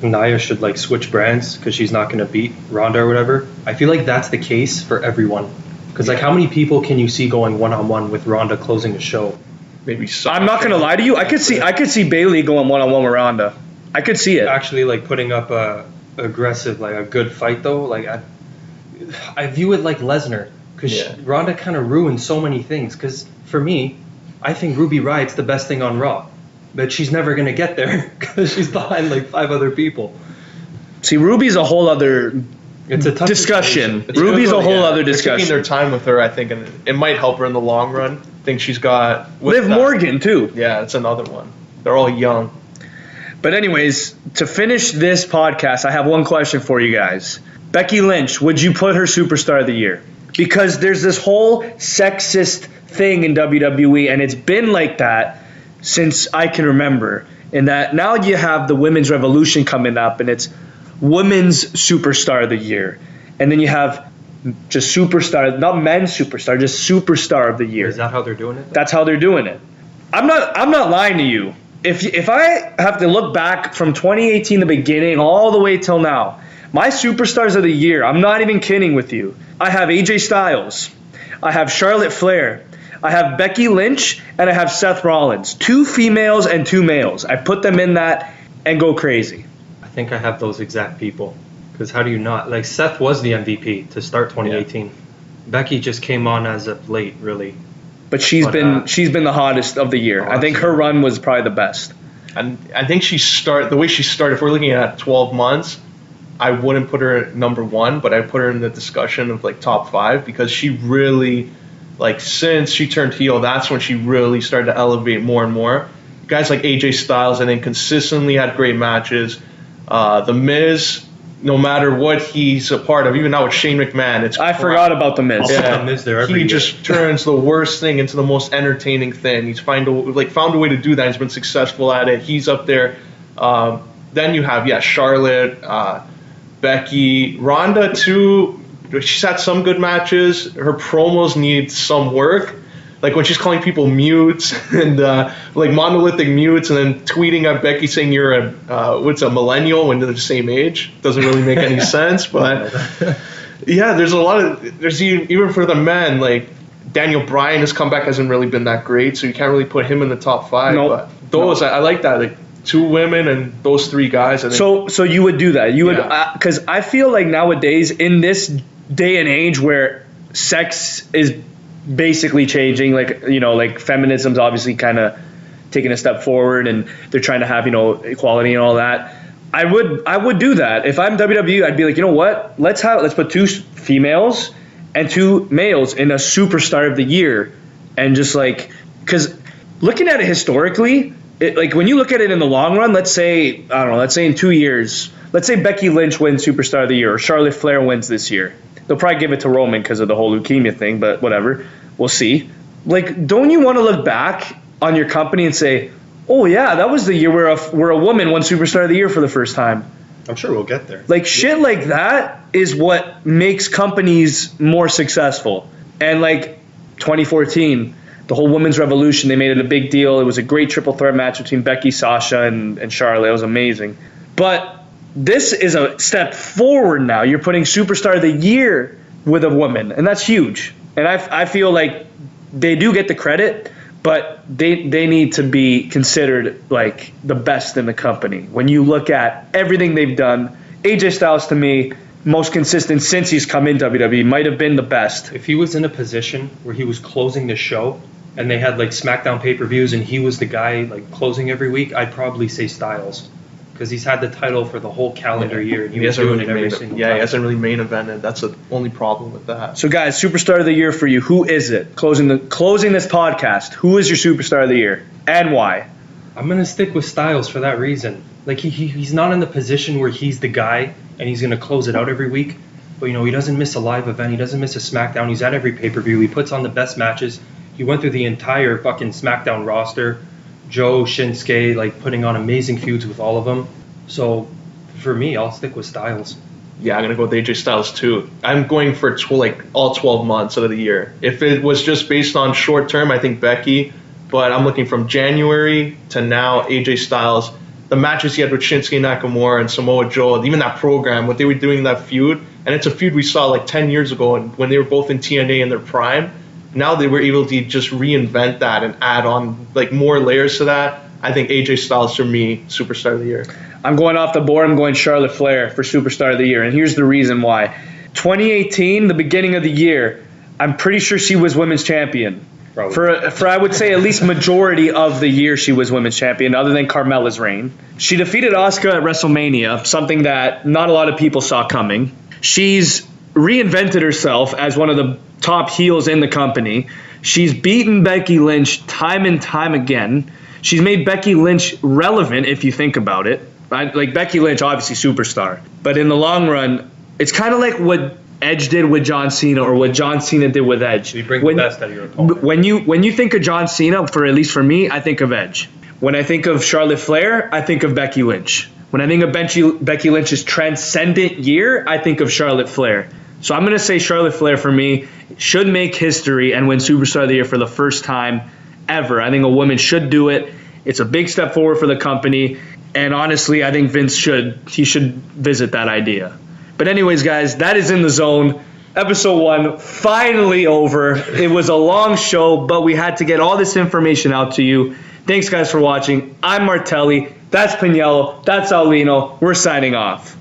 Nia should like switch brands because she's not going to beat Ronda or whatever. I feel like that's the case for everyone. Because like how many people can you see going one-on-one with Ronda closing the show? Maybe I'm not gonna lie to you. I could see Bayley going one-on-one with Ronda. I could see it. Actually, like putting up a aggressive, like a good fight though. Like I view it like Lesnar because Ronda kind of ruined so many things. Because for me, I think Ruby Riot's the best thing on Raw, but she's never gonna get there because she's behind like 5 other people. See, Ruby's a whole other It's a tough discussion. situation. Ruby's a whole other They're discussion. taking their time with her, I think, and it might help her in the long run. I think she's got Liv Morgan too. Yeah, it's another one. They're all young. But anyways, to finish this podcast, I have one question for you guys. Becky Lynch, would you put her Superstar of the Year? Because there's this whole sexist thing in WWE, and it's been like that since I can remember. In that now you have the Women's Revolution coming up, and it's Women's Superstar of the Year. And then you have just Superstar, not Men's Superstar, just Superstar of the Year. Is that how they're doing it? That's how they're doing it. I'm not lying to you. If I have to look back from 2018, the beginning, all the way till now, my Superstars of the Year, I'm not even kidding with you. I have AJ Styles. I have Charlotte Flair. I have Becky Lynch, and I have Seth Rollins. 2 females and 2 males. I put them in that and go crazy. I think I have those exact people. Because how do you not? Like, Seth was the MVP to start 2018. Yeah. Becky just came on as of late, really. But she's been the hottest of the year. I think her run was probably the best. And I think the way she started, if we're looking at 12 months, I wouldn't put her at number 1, but I put her in the discussion of like top 5 because she really, like since she turned heel, that's when she really started to elevate more and more. Guys like AJ Styles, I think, consistently had great matches. The Miz, no matter what he's a part of, even now with Shane McMahon, I forgot about the Miz. Yeah, Miz there every year. Just turns the worst thing into the most entertaining thing. He's found a way to do that. He's been successful at it. He's up there. Then you have Charlotte, Becky, Ronda too. She's had some good matches. Her promos need some work. Like when she's calling people mutes and like monolithic mutes, and then tweeting at Becky saying you're a millennial when they're the same age. Doesn't really make any sense. But yeah, there's even for the men, like Daniel Bryan, his comeback hasn't really been that great, so you can't really put him in the top 5. Nope. But those I like that, like 2 women and those 3 guys. I think. So you would do that? You would, because I feel like nowadays in this day and age where sex is basically changing, like feminism's obviously kind of taking a step forward, and they're trying to have equality and all that. I would do that if I'm WWE. I'd be like, you know what? Let's put 2 females and 2 males in a Superstar of the Year, and just like, because looking at it historically, like when you look at it in the long run, let's say in 2 years, let's say Becky Lynch wins Superstar of the Year or Charlotte Flair wins this year. They'll probably give it to Roman because of the whole leukemia thing, but whatever. We'll see. Like, don't you want to look back on your company and say, oh yeah, that was the year where a woman won Superstar of the Year for the first time? I'm sure we'll get there. Like, shit like that is what makes companies more successful. And like 2014, the whole women's revolution, they made it a big deal. It was a great triple threat match between Becky, Sasha, and Charlotte. It was amazing. But this is a step forward now. You're putting Superstar of the Year with a woman, and that's huge. And I feel like they do get the credit, but they need to be considered like the best in the company. When you look at everything they've done, AJ Styles, to me, most consistent since he's come in WWE, might have been the best. If he was in a position where he was closing the show and they had like SmackDown pay-per-views and he was the guy like closing every week, I'd probably say Styles. Because he's had the title for the whole calendar year, and he was doing it every single time. He hasn't really main evented. That's the only problem with that. So, guys, Superstar of the Year for you. Who is it? Closing this podcast. Who is your Superstar of the Year, and why? I'm gonna stick with Styles for that reason. Like he's not in the position where he's the guy and he's gonna close it out every week. But he doesn't miss a live event. He doesn't miss a SmackDown. He's at every pay-per-view. He puts on the best matches. He went through the entire fucking SmackDown roster. Joe, Shinsuke, like putting on amazing feuds with all of them. So for me, I'll stick with Styles. Yeah, I'm going to go with AJ Styles too. I'm going for all 12 months of the year. If it was just based on short term, I think Becky. But I'm looking from January to now, AJ Styles. The matches he had with Shinsuke Nakamura and Samoa Joe, even that program, what they were doing in that feud. And it's a feud we saw like 10 years ago when they were both in TNA in their prime. Now they were able to just reinvent that and add on like more layers to that. I think AJ Styles, for me, Superstar of the Year. I'm going off the board. I'm going Charlotte Flair for Superstar of the Year. And here's the reason why. 2018, the beginning of the year, I'm pretty sure she was women's champion. Probably. For I would say at least majority of the year she was women's champion, other than Carmella's reign. She defeated Asuka at WrestleMania, something that not a lot of people saw coming. She's reinvented herself as one of the top heels in the company. She's beaten Becky Lynch time and time again. She's made Becky Lynch relevant, if you think about it. Right? Like, Becky Lynch, obviously superstar. But in the long run, it's kind of like what Edge did with John Cena or what John Cena did with Edge. So you bring the best out of your opponent. When you think of John Cena, at least for me, I think of Edge. When I think of Charlotte Flair, I think of Becky Lynch. When I think of Becky Lynch's transcendent year, I think of Charlotte Flair. So I'm going to say Charlotte Flair, for me, should make history and win Superstar of the Year for the first time ever. I think a woman should do it. It's a big step forward for the company. And honestly, I think Vince should visit that idea. But anyways, guys, that is In the Zone. Episode 1 finally over. It was a long show, but we had to get all this information out to you. Thanks, guys, for watching. I'm Martelli. That's Pagniello. That's Aulino. We're signing off.